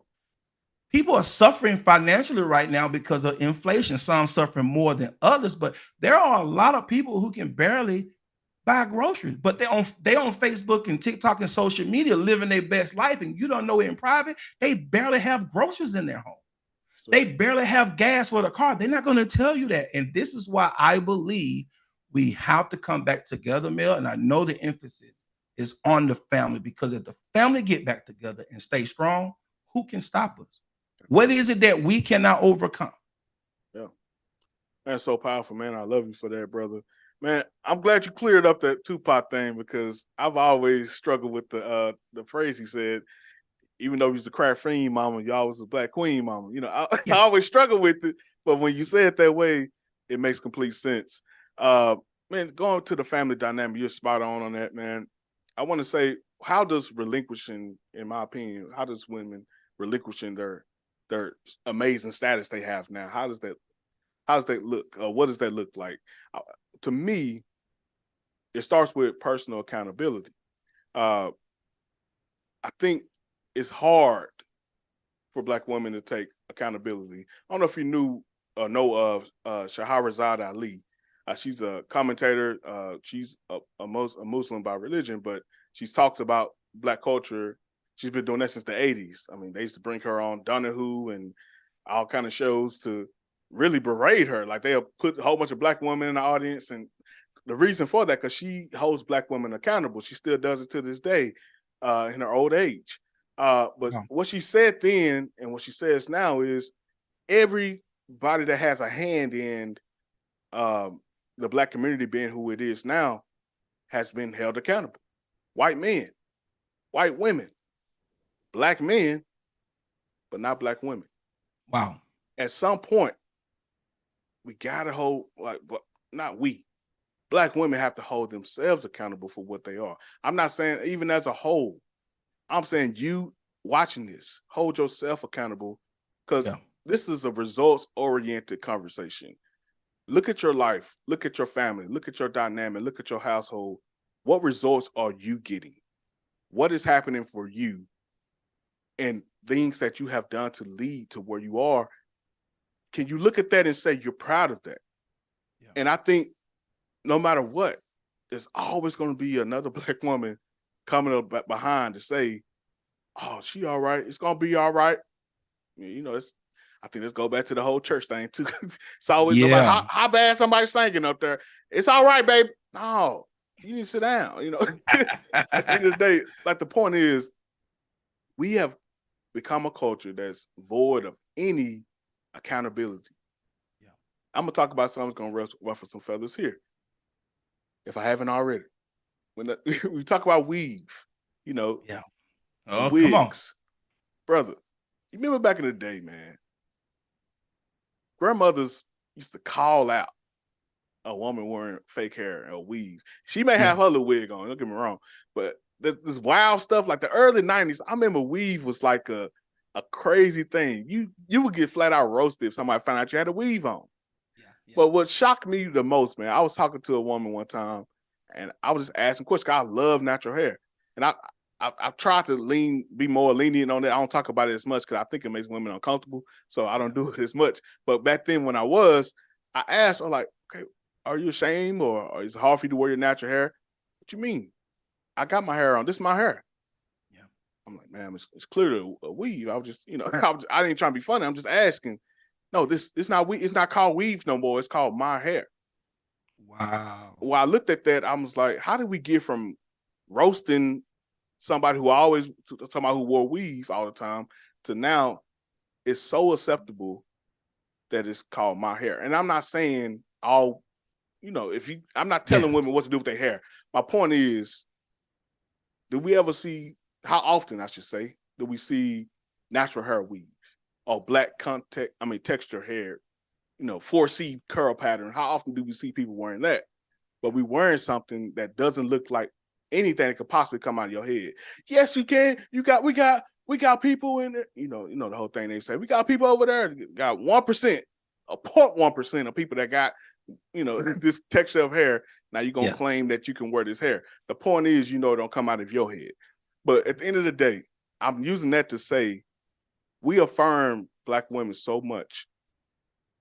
People are suffering financially right now because of inflation. Some suffering more than others, but there are a lot of people who can barely buy groceries, but they on Facebook and TikTok and social media living their best life, and you don't know it in private. They barely have groceries in their home. They barely have gas for the car. They're not going to tell you that. And this is why I believe we have to come back together, Mel. And I know the emphasis is on the family, because if the family get back together and stay strong, who can stop us? What is it that we cannot overcome? Yeah. That's so powerful, man. I love you for that, brother. Man, I'm glad you cleared up that Tupac thing, because I've always struggled with the phrase he said. Even though he was a crack fiend mama, y'all was a Black queen mama. You know, I always struggle with it, but when you say it that way, it makes complete sense. Man, going to the family dynamic, you're spot on that, man. I want to say, how does relinquishing, in my opinion, how does women relinquishing their amazing status they have now? How does that look? What does that look like? To me, it starts with personal accountability. I think it's hard for Black women to take accountability. I don't know if you know of Shahrazad Ali. She's a commentator. She's a Muslim by religion, but she's talked about Black culture. She's been doing that since the 80s. I mean, they used to bring her on Donahue and all kind of shows to really berate her. Like, they'll put a whole bunch of Black women in the audience. And the reason for that, because she holds Black women accountable. She still does it to this day in her old age. But what she said then and what she says now is everybody that has a hand in the Black community being who it is now has been held accountable. White men, white women, Black men, but not Black women. Wow. At some point, we gotta hold, not we, Black women have to hold themselves accountable for what they are. I'm not saying even as a whole. I'm saying you watching this, hold yourself accountable, because this is a results-oriented conversation. Look at your life, look at your family, look at your dynamic, look at your household. What results are you getting? what is happening for you and things that you have done to lead to where you are. Can you look at that and say you're proud of that? Yeah. And I think no matter what, there's always going to be another Black woman coming up behind to say, oh, she all right. It's going to be all right. You know, I think let's go back to the whole church thing too. It's always no matter how bad somebody's singing up there. It's all right, babe. No, you need to sit down. You know, at the end of the day, like the point is, we have become a culture that's void of any accountability. Yeah, I'm gonna talk about something that's gonna ruffle some feathers here, if I haven't already. When we talk about weave, you know, yeah, wigs, come on, brother. You remember back in the day, man, grandmothers used to call out a woman wearing fake hair or weave. She may have her little wig on, don't get me wrong, but this wild stuff like the early 90s, I remember weave was like a crazy thing. You would get flat out roasted if somebody found out you had a weave on. Yeah. But what shocked me the most, man, I was talking to a woman one time and I was just asking questions. I love natural hair. And I tried to be more lenient on it. I don't talk about it as much because I think it makes women uncomfortable. So I don't do it as much. But back then when I asked her like, okay, are you ashamed or is it hard for you to wear your natural hair? What you mean? I got my hair on. This is my hair. Yeah. I'm like, man, it's clearly a weave. I was just, you know, I didn't try to be funny. I'm just asking. No, this not weave. It's not called weave no more. It's called my hair. Wow. When I looked at that, I was like, how did we get from roasting somebody who always somebody who wore weave all the time to now it's so acceptable that it's called my hair? And I'm not saying all, you know, I'm not telling women what to do with their hair. My point is, do we ever see, how often I should say, do we see natural hair weave or black texture hair, you know, 4C curl pattern? How often do we see people wearing that? But we wearing something that doesn't look like anything that could possibly come out of your head. Yes, you can. We got people in there. You know the whole thing they say. We got people over there. Got 1%, a 0.1% of people that got, you know, this texture of hair. Now you're gonna claim that you can wear this hair. The point is, you know, it don't come out of your head. But at the end of the day, I'm using that to say we affirm Black women so much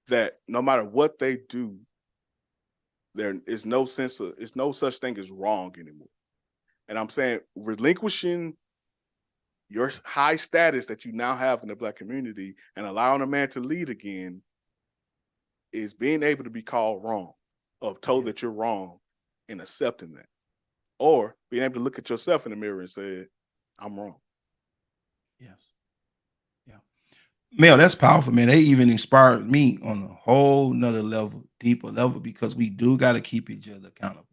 that no matter what they do, there is no such thing as wrong anymore. And I'm saying relinquishing your high status that you now have in the Black community and allowing a man to lead again is being able to be called wrong or told that you're wrong and accepting that. Or being able to look at yourself in the mirror and say, I'm wrong. Yes. Yeah. Mel, that's powerful, man. They even inspired me on a whole nother level, deeper level, because we do got to keep each other accountable.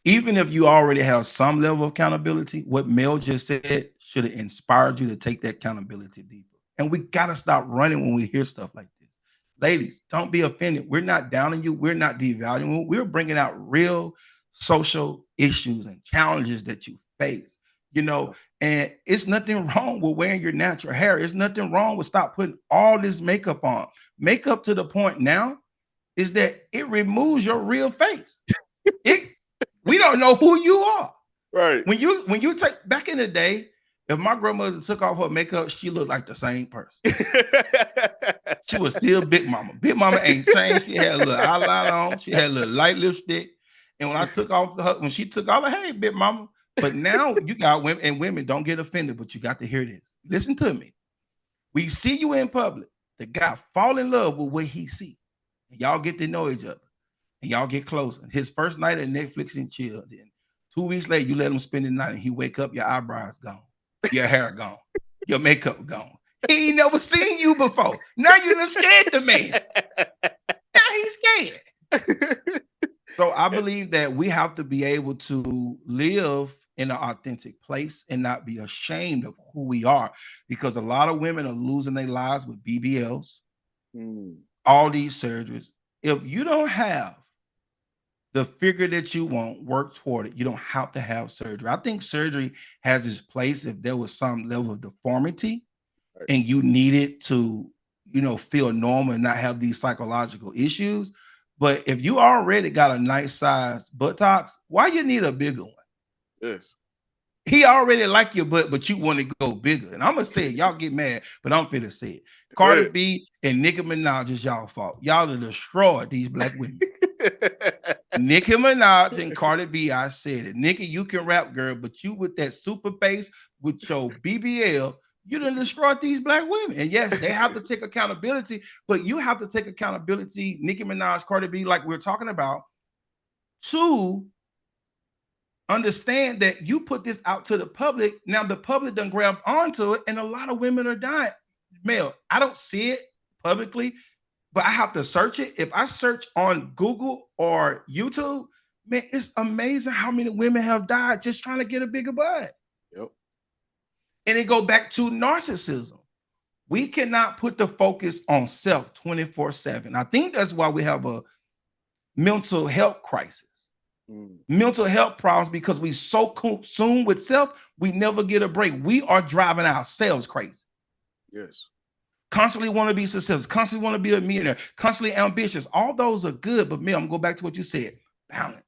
Even if you already have some level of accountability, what Mel just said should have inspired you to take that accountability deeper. And we got to stop running when we hear stuff like this. Ladies, don't be offended. We're not downing you. We're not devaluing you. We're bringing out real social issues and challenges that you face, you know, and it's nothing wrong with wearing your natural hair. It's nothing wrong with stop putting all this makeup on. Makeup to the point now is that it removes your real face. We don't know who you are. Right. When you take back in the day, if my grandmother took off her makeup, she looked like the same person. She was still Big Mama. Big Mama ain't changed. She had a little eyeliner on. She had a little light lipstick. And when I took off when she took off, hey, Big Mama. But now you got women, and women don't get offended, but you got to hear this. Listen to me. We see you in public. The guy fall in love with what he see. And y'all get to know each other. And y'all get closer. His first night at Netflix and chill. Then 2 weeks later, you let him spend the night and he wake up, your eyebrows gone, your hair gone, your makeup gone. He ain't never seen you before. Now you done scared the man. Now he's scared. So I believe that we have to be able to live in an authentic place and not be ashamed of who we are, because a lot of women are losing their lives with BBLs, all these surgeries. If you don't have the figure that you want, work toward it. You don't have to have surgery. I think surgery has its place if there was some level of deformity and you needed to, you know, feel normal and not have these psychological issues. But if you already got a nice size buttocks, why you need a bigger one? Yes. He already like your butt, but you want to go bigger. And I'm gonna say it. Y'all get mad, but I'm finna say it. Cardi B and Nicki Minaj is y'all fault. Y'all have destroyed these black women. Nicki Minaj and Cardi B, I said it. Nicki, you can rap, girl, but you with that super bass with your BBL, you done destroyed these black women. And yes, they have to take accountability, but you have to take accountability, Nicki Minaj, Cardi B, like we're talking about, to understand that you put this out to the public. Now the public done grabbed onto it, and a lot of women are dying. Male, I don't see it publicly, but I have to search it. If I search on Google or YouTube, man, it's amazing how many women have died just trying to get a bigger butt. Yep. And it go back to narcissism. We cannot put the focus on self 24/7. I think that's why we have a mental health crisis. Mental health problems because we so consumed with self, we never get a break. We are driving ourselves crazy. Yes. Constantly want to be successful, constantly want to be a millionaire, constantly ambitious. All those are good, but me, I'm going to go back to what you said. Balance.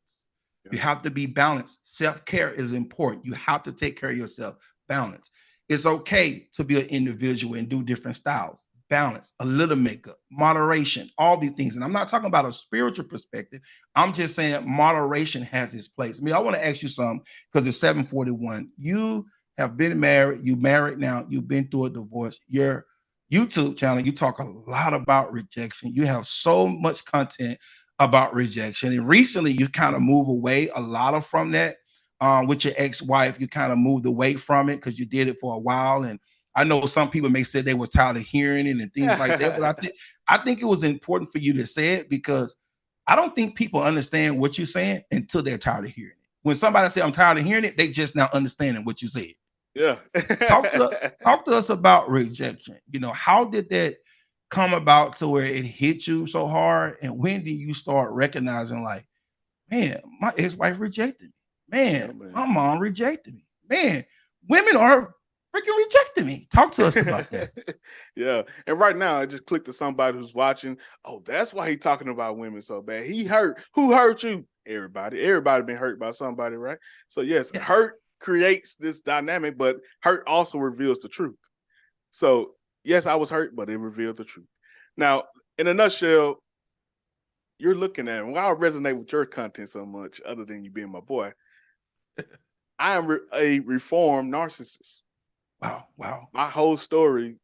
Yeah. You have to be balanced. Self-care is important. You have to take care of yourself. Balance. It's okay to be an individual and do different styles. Balance, a little makeup, moderation, all these things. And I'm not talking about a spiritual perspective. I'm just saying moderation has its place. I mean, I want to ask you something because it's 7:41. You have been married. You married now. You've been through a divorce. Your YouTube channel, you talk a lot about rejection. You have so much content about rejection. And recently you kind of move away a lot of from that. With your ex-wife, you kind of moved away from it because you did it for a while. And I know some people may say they was tired of hearing it and things like that, but I think it was important for you to say it because I don't think people understand what you're saying until they're tired of hearing it. When somebody say I'm tired of hearing it, they just now understanding what you said. Yeah. talk to us about rejection. You know, how did that come about to where it hit you so hard? And when did you start recognizing like, man, my ex-wife rejected me. Man, my mom rejected me. Man, women are freaking rejecting me. Talk to us about that. Yeah. And right now, I just clicked to somebody who's watching. Oh, that's why he's talking about women so bad. He hurt. Who hurt you? Everybody. Everybody been hurt by somebody, right? So yes, yeah. Hurt creates this dynamic, but hurt also reveals the truth. So yes, I was hurt, but it revealed the truth. Now, in a nutshell, you're looking at, and why I resonate with your content so much, other than you being my boy, I am a reformed narcissist. Wow. My whole story,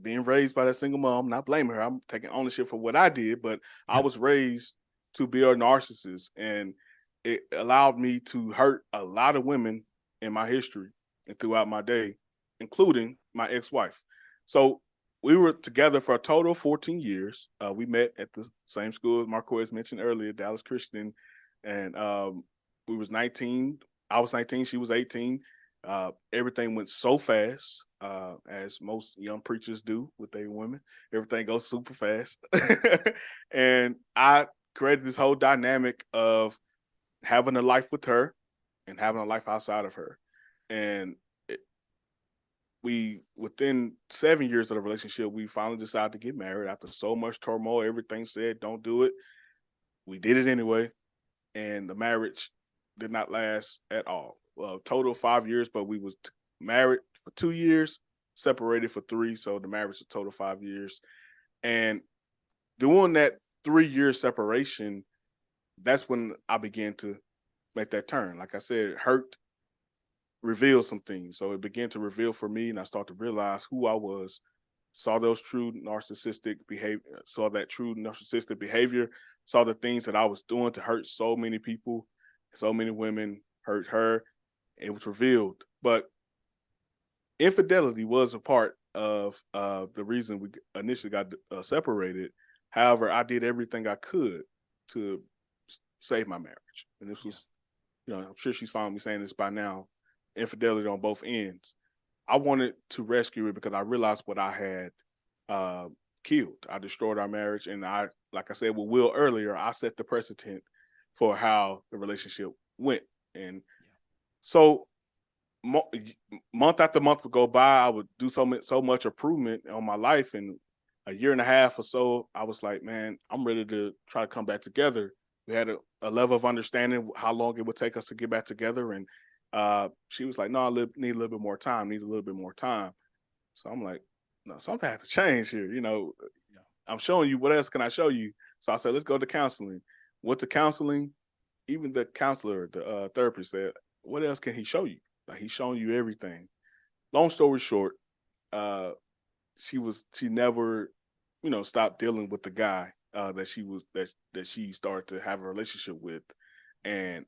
being raised by that single mom, not blaming her, I'm taking ownership for what I did, but I was raised to be a narcissist, and it allowed me to hurt a lot of women in my history and throughout my day, including my ex-wife. So we were together for a total of 14 years. We met at the same school as Marquez mentioned earlier, Dallas Christian, and we was 19. I was 19. She was 18. Everything went so fast, as most young preachers do with their women. Everything goes super fast. And I created this whole dynamic of having a life with her and having a life outside of her. And within 7 years of the relationship, we finally decided to get married after so much turmoil. Everything said, don't do it. We did it anyway. And the marriage did not last at all. Well, total 5 years, but we was married for 2 years, separated for 3. So the marriage was a total 5 years. And during that 3-year separation, that's when I began to make that turn. Like I said, hurt revealed some things. So it began to reveal for me, and I started to realize who I was, saw those true narcissistic behavior, saw that true narcissistic behavior, saw the things that I was doing to hurt so many people, so many women, hurt her. It was revealed. But infidelity was a part of the reason we initially got separated. However, I did everything I could to save my marriage. And this was, I'm sure she's found me saying this by now, infidelity on both ends. I wanted to rescue it because I realized what I had killed. I destroyed our marriage. And I, like I said with Will earlier, I set the precedent for how the relationship went. And so month after month would go by, I would do so much improvement on my life. And a year and a half or so, I was like, man, I'm ready to try to come back together. We had a level of understanding how long it would take us to get back together. And She was like, no, I need a little bit more time, So I'm like, no, something has to change here. Yeah. I'm showing you, what else can I show you? So I said, let's go to counseling. Went to counseling. Even the counselor, the therapist said, what else can he show you? Like, he's showing you everything. Long story short, she never, stopped dealing with the guy that she started to have a relationship with. And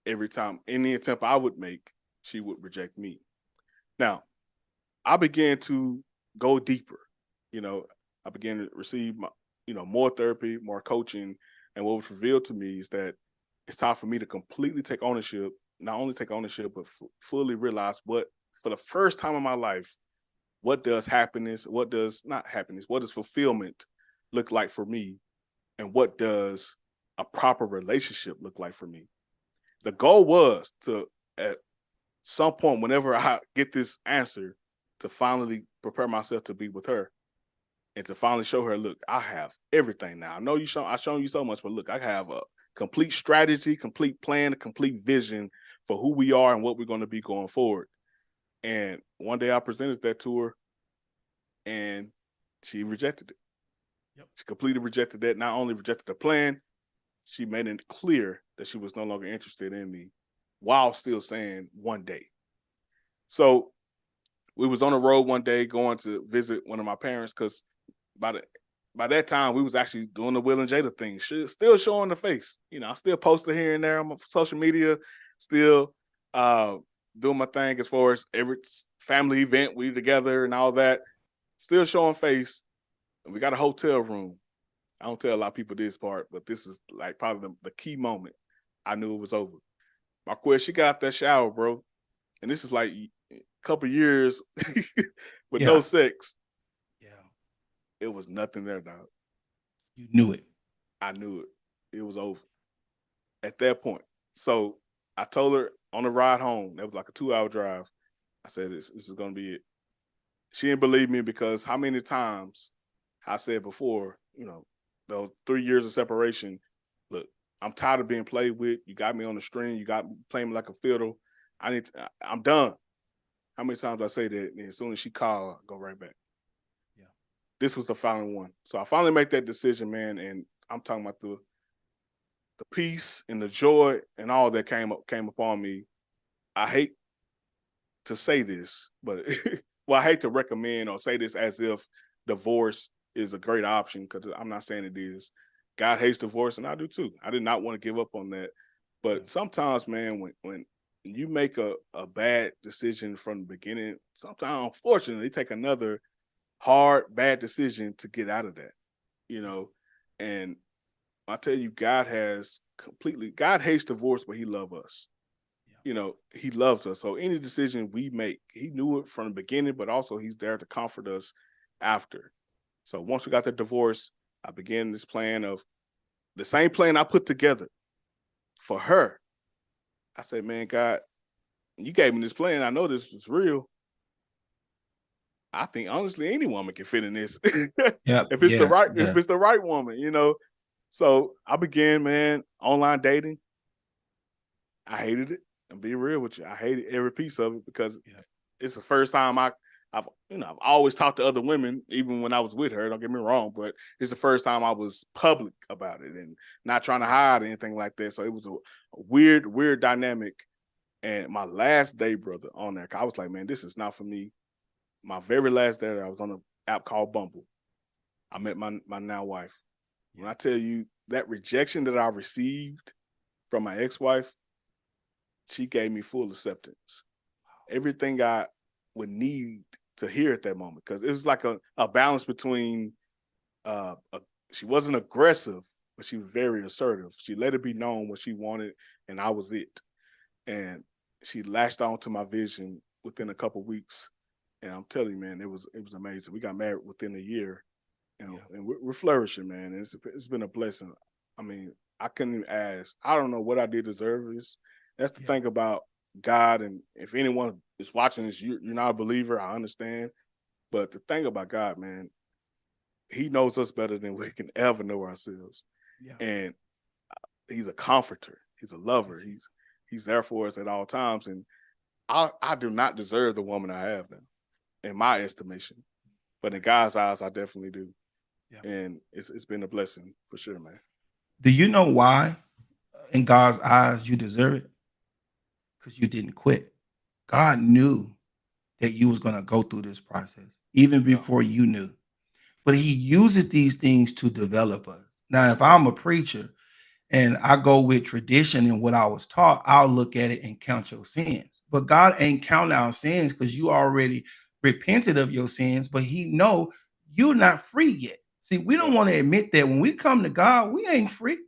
every time, any attempt I would make, she would reject me. Now, I began to go deeper. I began to receive more therapy, more coaching. And what was revealed to me is that it's time for me to completely take ownership, not only take ownership, but fully realize what, for the first time in my life, what does happiness, what does not happiness, what does fulfillment look like for me? And what does a proper relationship look like for me? The goal was to, at some point, whenever I get this answer, to finally prepare myself to be with her and to finally show her, look, I have everything now. I know I've shown you so much, but look, I have a complete strategy, complete plan, a complete vision for who we are and what we're going to be going forward. And one day I presented that to her and she rejected it. Yep. She completely rejected that. Not only rejected the plan, she made it clear that she was no longer interested in me while still saying one day. So we was on the road one day going to visit one of my parents, because by that time we was actually doing the Will and Jada thing, still showing the face. I still posted here and there on my social media, still doing my thing as far as every family event we together and all that, still showing face. And we got a hotel room. I don't tell a lot of people this part, but this is like probably the key moment. I knew it was over. Marquez, she got out that shower, bro. And this is like a couple years with no sex. Yeah. It was nothing there, dog. You knew it. I knew it. It was over at that point. So I told her on the ride home, that was like a 2-hour drive, I said, this is going to be it. She didn't believe me, because how many times I said before, those 3 years of separation, look, I'm tired of being played with. You got me on the string. You got me playing me like a fiddle. I'm done. How many times I say that? And as soon as she called, I go right back. Yeah. This was the final one. So I finally made that decision, man. And I'm talking about the peace and the joy and all that came upon me. I hate to say this, but well, I hate to recommend or say this as if divorce is a great option, because I'm not saying it is. God hates divorce, and I do too. I did not want to give up on that. But sometimes, man, when you make a bad decision from the beginning, sometimes, unfortunately, take another hard, bad decision to get out of that, And I tell you, God hates divorce, but he loves us. He loves us. So any decision we make, he knew it from the beginning, but also he's there to comfort us after. So once we got the divorce, I began this plan of the same plan I put together for her. I said, man, God, you gave me this plan. I know this was real. I think honestly, any woman can fit in this. Yep. If it's the right woman, So I began, man, online dating. I hated it. And be real with you, I hated every piece of it, because it's the first time I've always talked to other women, even when I was with her. Don't get me wrong, but it's the first time I was public about it and not trying to hide anything like that. So it was a weird dynamic. And my last day, brother, on there, I was like, man, this is not for me. My very last day, I was on an app called Bumble. I met my now wife. When I tell you that rejection that I received from my ex-wife, she gave me full acceptance. Everything I would need to hear at that moment, because it was like a balance between she wasn't aggressive, but she was very assertive. She let it be known what she wanted, and I was it. And she latched on to my vision within a couple of weeks. And I'm telling you, man, it was amazing. We got married within a year, and we're flourishing, man. And it's been a blessing. I mean, I couldn't even ask. I don't know what I did to deserve this. That's the thing about God. And if anyone is watching this, you're not a believer, I understand. But the thing about God, man, he knows us better than we can ever know ourselves. Yeah. And he's a comforter. He's a lover. He's there for us at all times. And I do not deserve the woman I have now, in my estimation. But in God's eyes, I definitely do. Yeah. And it's been a blessing for sure, man. Do you know why in God's eyes you deserve it? Because you didn't quit. God knew that you was going to go through this process even Yeah. before you knew. But he uses these things to develop us. Now, if Yeah. I'm a preacher and I go with tradition and what I was taught, I'll look at it and count your sins. But God ain't counting our sins because you already repented of your sins, but he know you're not free yet. See, we don't Yeah. want to admit that when we come to God, we ain't free.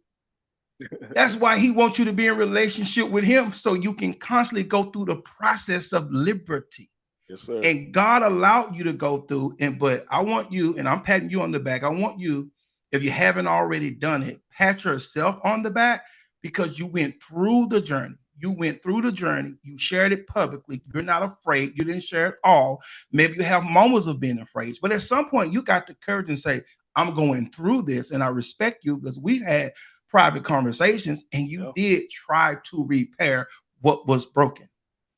That's why he wants you to be in relationship with him so you can constantly go through the process of liberty. Yes, sir. And God allowed you to go through. But I want you, and I'm patting you on the back. I want you, if you haven't already done it, pat yourself on the back because you went through the journey. You went through the journey. You shared it publicly. You're not afraid. You didn't share it all. Maybe you have moments of being afraid, but at some point you got the courage and say, I'm going through this, and I respect you because we've had private conversations and you Yeah. did try to repair what was broken.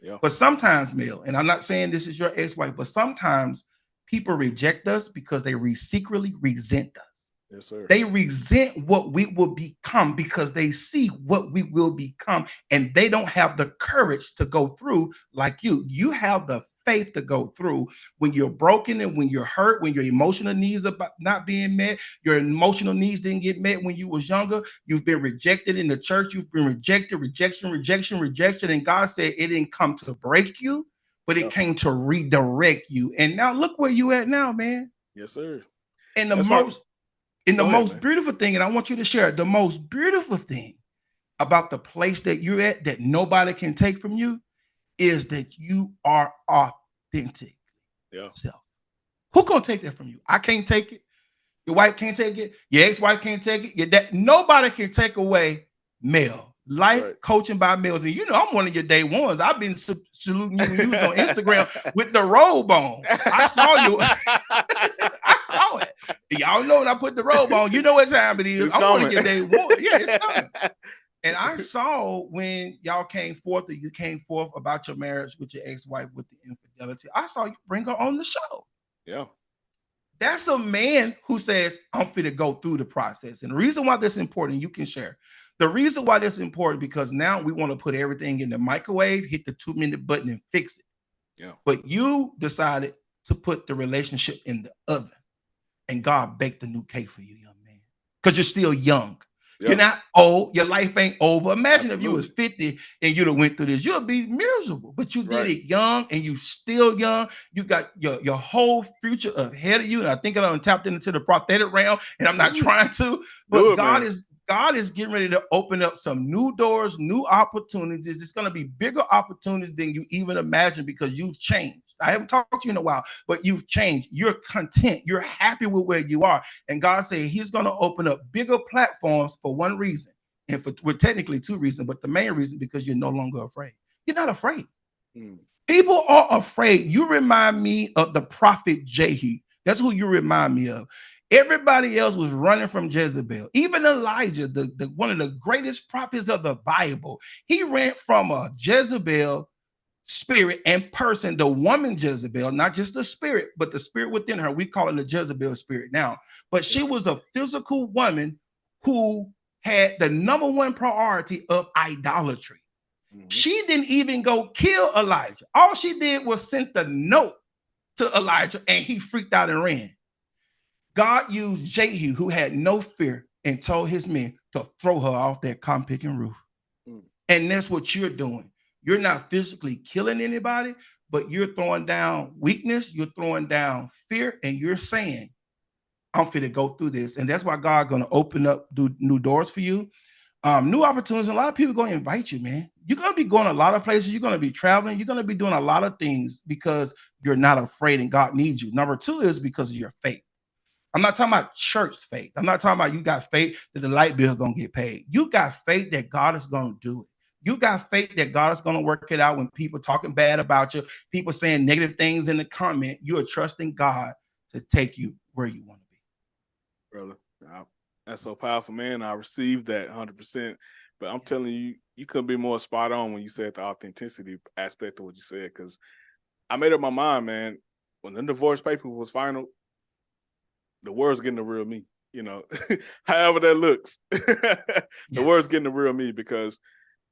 Yeah. But sometimes, Mel, and I'm not saying this is your ex-wife, but sometimes people reject us because they secretly resent us. Yes, sir. They resent what we will become because they see what we will become and they don't have the courage to go through like you. You have the faith to go through when you're broken and when you're hurt, when your emotional needs are not being met, your emotional needs didn't get met when you was younger. You've been rejected in the church. You've been rejected, rejection. And God said it didn't come to break you, but it Yeah. came to redirect you. And now look where you at now, man. Yes, sir. And the That's why. most and the Go ahead, most man. beautiful thing, and I want you to share it, the most beautiful thing about the place that you're at that nobody can take from you is that you are authentic Yeah. self. Who gonna take that from you? I can't take it. Your wife can't take it. Your ex-wife can't take it. Your dad, nobody can take away Mel. Life Right. coaching by Mels. And you know, I'm one of your day ones. I've been saluting you when you was on Instagram with the robe on. I saw you. I saw it. Y'all know when I put the robe on, you know what time it is. It's I'm one of coming. your day one. Yeah, it's coming. And I saw when y'all came forth, or you came forth about your marriage with your ex-wife with the infidelity. I saw you bring her on the show. Yeah. That's a man who says, I'm fit to go through the process. And the reason why that's important, you can share. The reason why that's important, because now we want to put everything in the microwave, hit the 2-minute button and fix it. Yeah. But you decided to put the relationship in the oven. And God baked a new cake for you, young man. Because you're still young. You're Yeah. not old. Your life ain't over. Imagine if you was Absolutely. 50 and you'd have went through this. You'd be miserable. But you did Right. it young and you still young. You got your whole future ahead of you. And I think I tapped into the prophetic realm. And I'm not Ooh, trying to, do but it, man. God is getting ready to open up some new doors, new opportunities. It's going to be bigger opportunities than you even imagined because you've changed. I haven't talked to you in a while, but you've changed. You're content. You're happy with where you are. And God said he's going to open up bigger platforms for one reason. And for well, technically two reasons, but the main reason because you're no longer afraid. You're not afraid. Mm. People are afraid. You remind me of the prophet Jehu. That's who you remind me of. Everybody else was running from Jezebel. Even Elijah, the one of the greatest prophets of the Bible, he ran from a Jezebel spirit and person, the woman Jezebel, not just the spirit, but the spirit within her. We call it the Jezebel spirit now. But Yeah. she was a physical woman who had the number one priority of idolatry. Mm-hmm. She didn't even go kill Elijah. All she did was send the note to Elijah and he freaked out and ran. God used Jehu, who had no fear, and told his men to throw her off that cotton picking roof. Mm. And that's what you're doing. You're not physically killing anybody, but you're throwing down weakness, you're throwing down fear, and you're saying, I'm fit to go through this. And that's why God gonna open up new doors for you. New opportunities. A lot of people going to invite you, man. You're going to be going a lot of places. You're going to be traveling. You're going to be doing a lot of things because you're not afraid and God needs you. Number two is because of your faith. I'm not talking about church faith. I'm not talking about you got faith that the light bill is going to get paid. You got faith that God is going to do it. You got faith that God is going to work it out when people talking bad about you, people saying negative things in the comment. You are trusting God to take you where you want to be. Brother. That's so powerful, man. I received that 100%. But I'm telling you, you couldn't be more spot on when you said the authenticity aspect of what you said. Because I made up my mind, man. When the divorce paper was final, the world's getting the real me. You know, however that looks, the world's getting the real me, because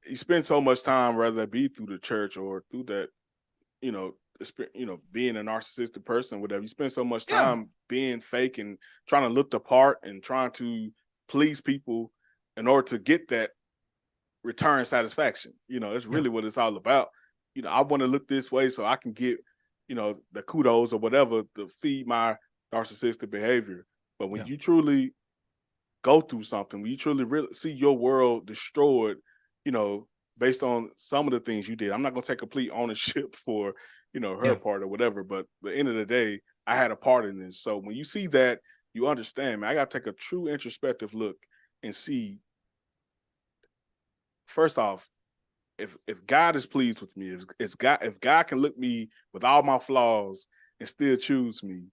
you spend so much time, whether it be through the church or through that, you know, being a narcissistic person, whatever. You spend so much time being fake and trying to look the part and trying to please people in order to get that return satisfaction. You know, that's really what it's all about. You know, I want to look this way so I can get, you know, the kudos or whatever to feed my narcissistic behavior. But when you truly go through something, when you truly really see your world destroyed, you know, based on some of the things you did, I'm not going to take complete ownership for, you know, her part or whatever. But at the end of the day, I had a part in this. So when you see that, you understand, man, I got to take a true introspective look and see, first off, if God is pleased with me, if God can look me with all my flaws and still choose me,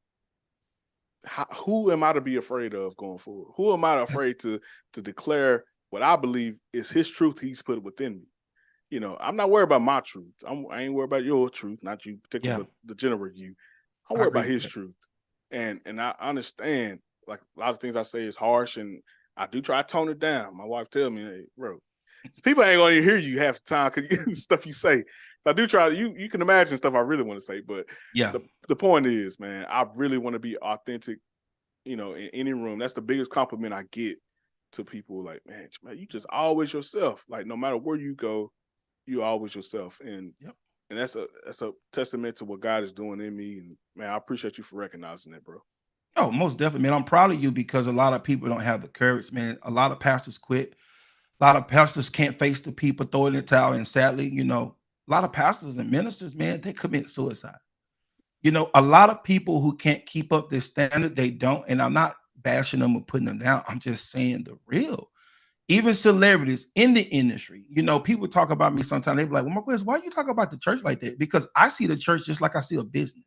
who am I to be afraid of going forward? Who am I afraid to declare what I believe is His truth He's put within me? You know, I'm not worried about my truth. I ain't worried about your truth, not you particular, but the general you. I'm worried about His truth, and I understand, like, a lot of things I say is harsh, and I do try to tone it down. My wife tells me, "Hey, bro, people ain't gonna hear you half the time because stuff you say." I do try. You can imagine stuff I really want to say, but the point is, man, I really want to be authentic. You know, in any room, that's the biggest compliment I get to people. Like, man, you just always yourself. Like, no matter where you go, you always yourself. And and that's a testament to what God is doing in me. And man, I appreciate you for recognizing that, bro. Oh, most definitely, man. I'm proud of you because a lot of people don't have the courage, man. A lot of pastors quit. A lot of pastors can't face the people, throw in the towel. And sadly, you know, a lot of pastors and ministers, man, they commit suicide. You know, a lot of people who can't keep up this standard, they don't. And I'm not bashing them or putting them down. I'm just saying the real. Even celebrities in the industry, you know, people talk about me sometimes. They be like, well, Marquez, why you talk about the church like that? Because I see the church just like I see a business.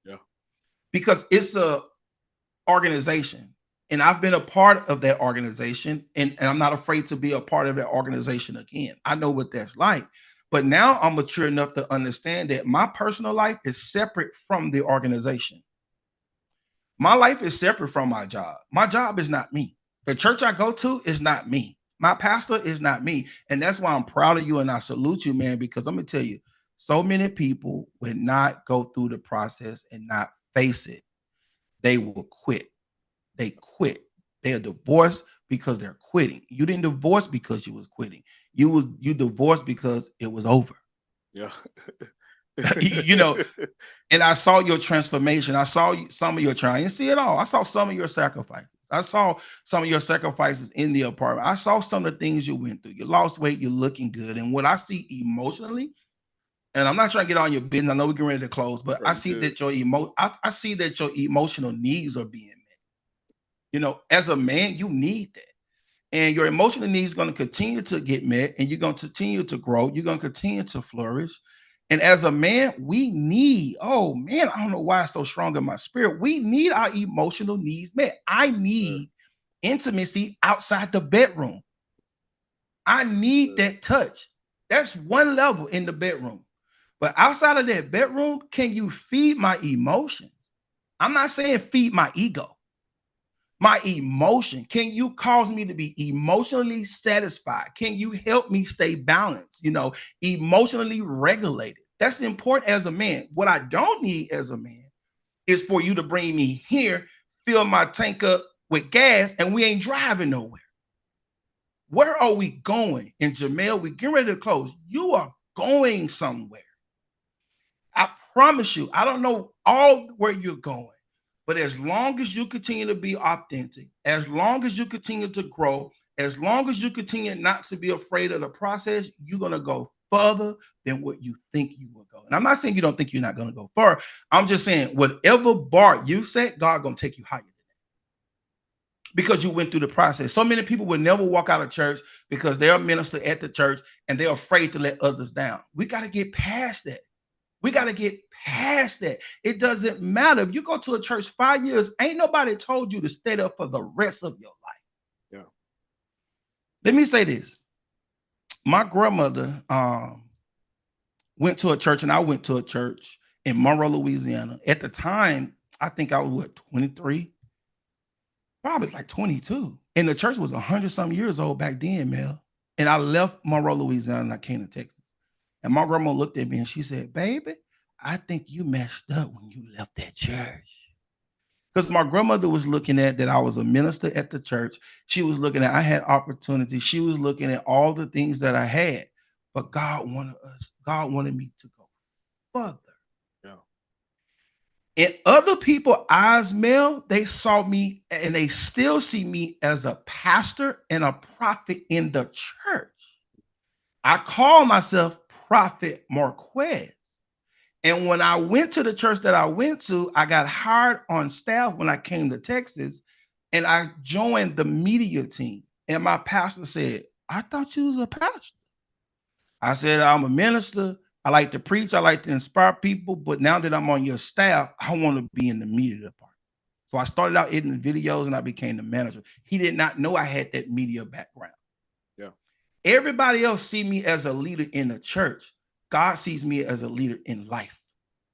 Yeah. Because it's a organization. And I've been a part of that organization. And I'm not afraid to be a part of that organization again. I know what that's like. But now I'm mature enough to understand that my personal life is separate from the organization. My life is separate from my job. My job is not me. The church I go to is not me. My pastor is not me. And that's why I'm proud of you and I salute you, man, because I'm going to tell you, so many people would not go through the process and not face it. They will quit. They quit. They are divorced because they're quitting. You didn't divorce because you was quitting. You divorced because it was over. Yeah. You know, and I saw your transformation. I saw some of your trying. I didn't see it all. I saw some of your sacrifices. I saw some of your sacrifices in the apartment. I saw some of the things you went through. You lost weight. You're looking good. And what I see emotionally, and I'm not trying to get on your business. I know we're getting ready to close, but I see that I see that your emotional needs are being met. You know, as a man, you need that. And your emotional needs are going to continue to get met, and you're going to continue to grow. You're going to continue to flourish. And as a man, we need, oh man, I don't know why it's so strong in my spirit. We need our emotional needs met. I need intimacy outside the bedroom. I need that touch. That's one level in the bedroom. But outside of that bedroom, can you feed my emotions? I'm not saying feed my ego, my emotion. Can you cause me to be emotionally satisfied? Can you help me stay balanced, you know, emotionally regulated? That's important as a man. What I don't need as a man is for you to bring me here, fill my tank up with gas, and we ain't driving nowhere. Where are we going? And Jamel, we get ready to close. You are going somewhere. I promise you, I don't know all where you're going, but as long as you continue to be authentic, as long as you continue to grow, as long as you continue not to be afraid of the process, you're going to go further than what you think you will go. And I'm not saying you don't think you're not going to go far. I'm just saying whatever bar you set, God going to take you higher because you went through the process. So many people will never walk out of church because they're a minister at the church and they're afraid to let others down. We got to get past that. We got to get past that. It doesn't matter. If you go to a church 5 years, ain't nobody told you to stay there for the rest of your life. Yeah. Let me say this. My grandmother went to a church, and I went to a church in Monroe, Louisiana. At the time, I think I was 23, probably like 22. And the church was 100-some years old back then, Mel. And I left Monroe, Louisiana, and I came to Texas. And my grandma looked at me and she said, "Baby, I think you messed up when you left that church." Because my grandmother was looking at that I was a minister at the church. She was looking at I had opportunity. She was looking at all the things that I had. But God wanted me to go further. Yeah. In other people's eyes, Mel, they saw me and they still see me as a pastor and a prophet in the church. I call myself Prophet Marquez. And when I went to the church that I went to, I got hired on staff when I came to Texas, and I joined the media team. And my pastor said, "I thought you was a pastor." I said, "I'm a minister. I like to preach. I like to inspire people. But now that I'm on your staff, I want to be in the media department." So I started out editing videos and I became the manager. He did not know I had that media background. Yeah. Everybody else see me as a leader in the church. God sees me as a leader in life.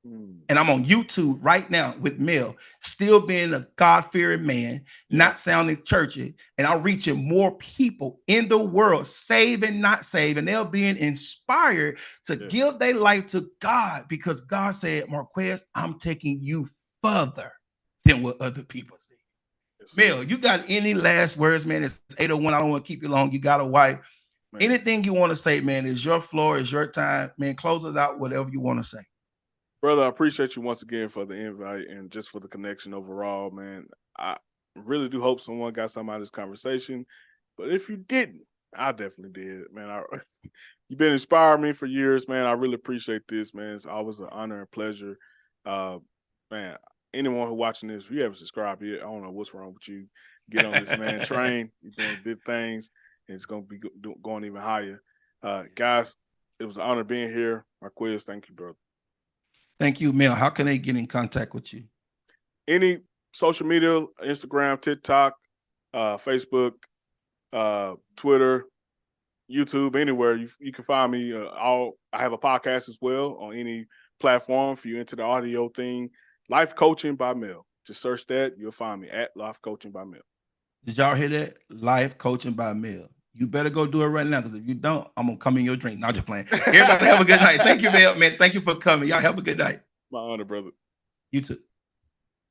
And I'm on YouTube right now with Mel, still being a God-fearing man, not sounding churchy, and I'm reaching more people in the world, saved and not saved, and they're being inspired to give their life to God because God said, "Marquez, I'm taking you further than what other people see." Yes, Mel, you got any last words, man? It's 8:01. I don't want to keep you long. You got a wife. Man. Anything you want to say, man, is your floor, is your time. Man, close us out, whatever you want to say. Brother, I appreciate you once again for the invite and just for the connection overall, man. I really do hope someone got something out of this conversation. But if you didn't, I definitely did, man. You've been inspiring me for years, man. I really appreciate this, man. It's always an honor and pleasure. Man, anyone who watching this, if you haven't subscribed yet, I don't know what's wrong with you. Get on this man train. You're doing big things, and it's going to be going even higher. Guys, it was an honor being here. Marquez, thank you, brother. Thank you, Mel. How can they get in contact with you? Any social media, Instagram, TikTok, Facebook, Twitter, YouTube, anywhere you can find me. I have a podcast as well on any platform. If you're into the audio thing, Life Coaching by Mel. Just search that. You'll find me at Life Coaching by Mel. Did y'all hear that? Life Coaching by Mel. You better go do it right now, because if you don't, I'm going to come in your drink. Not just playing. Everybody have a good night. Thank you, Mel, man. Thank you for coming. Y'all have a good night. My honor, brother. You too.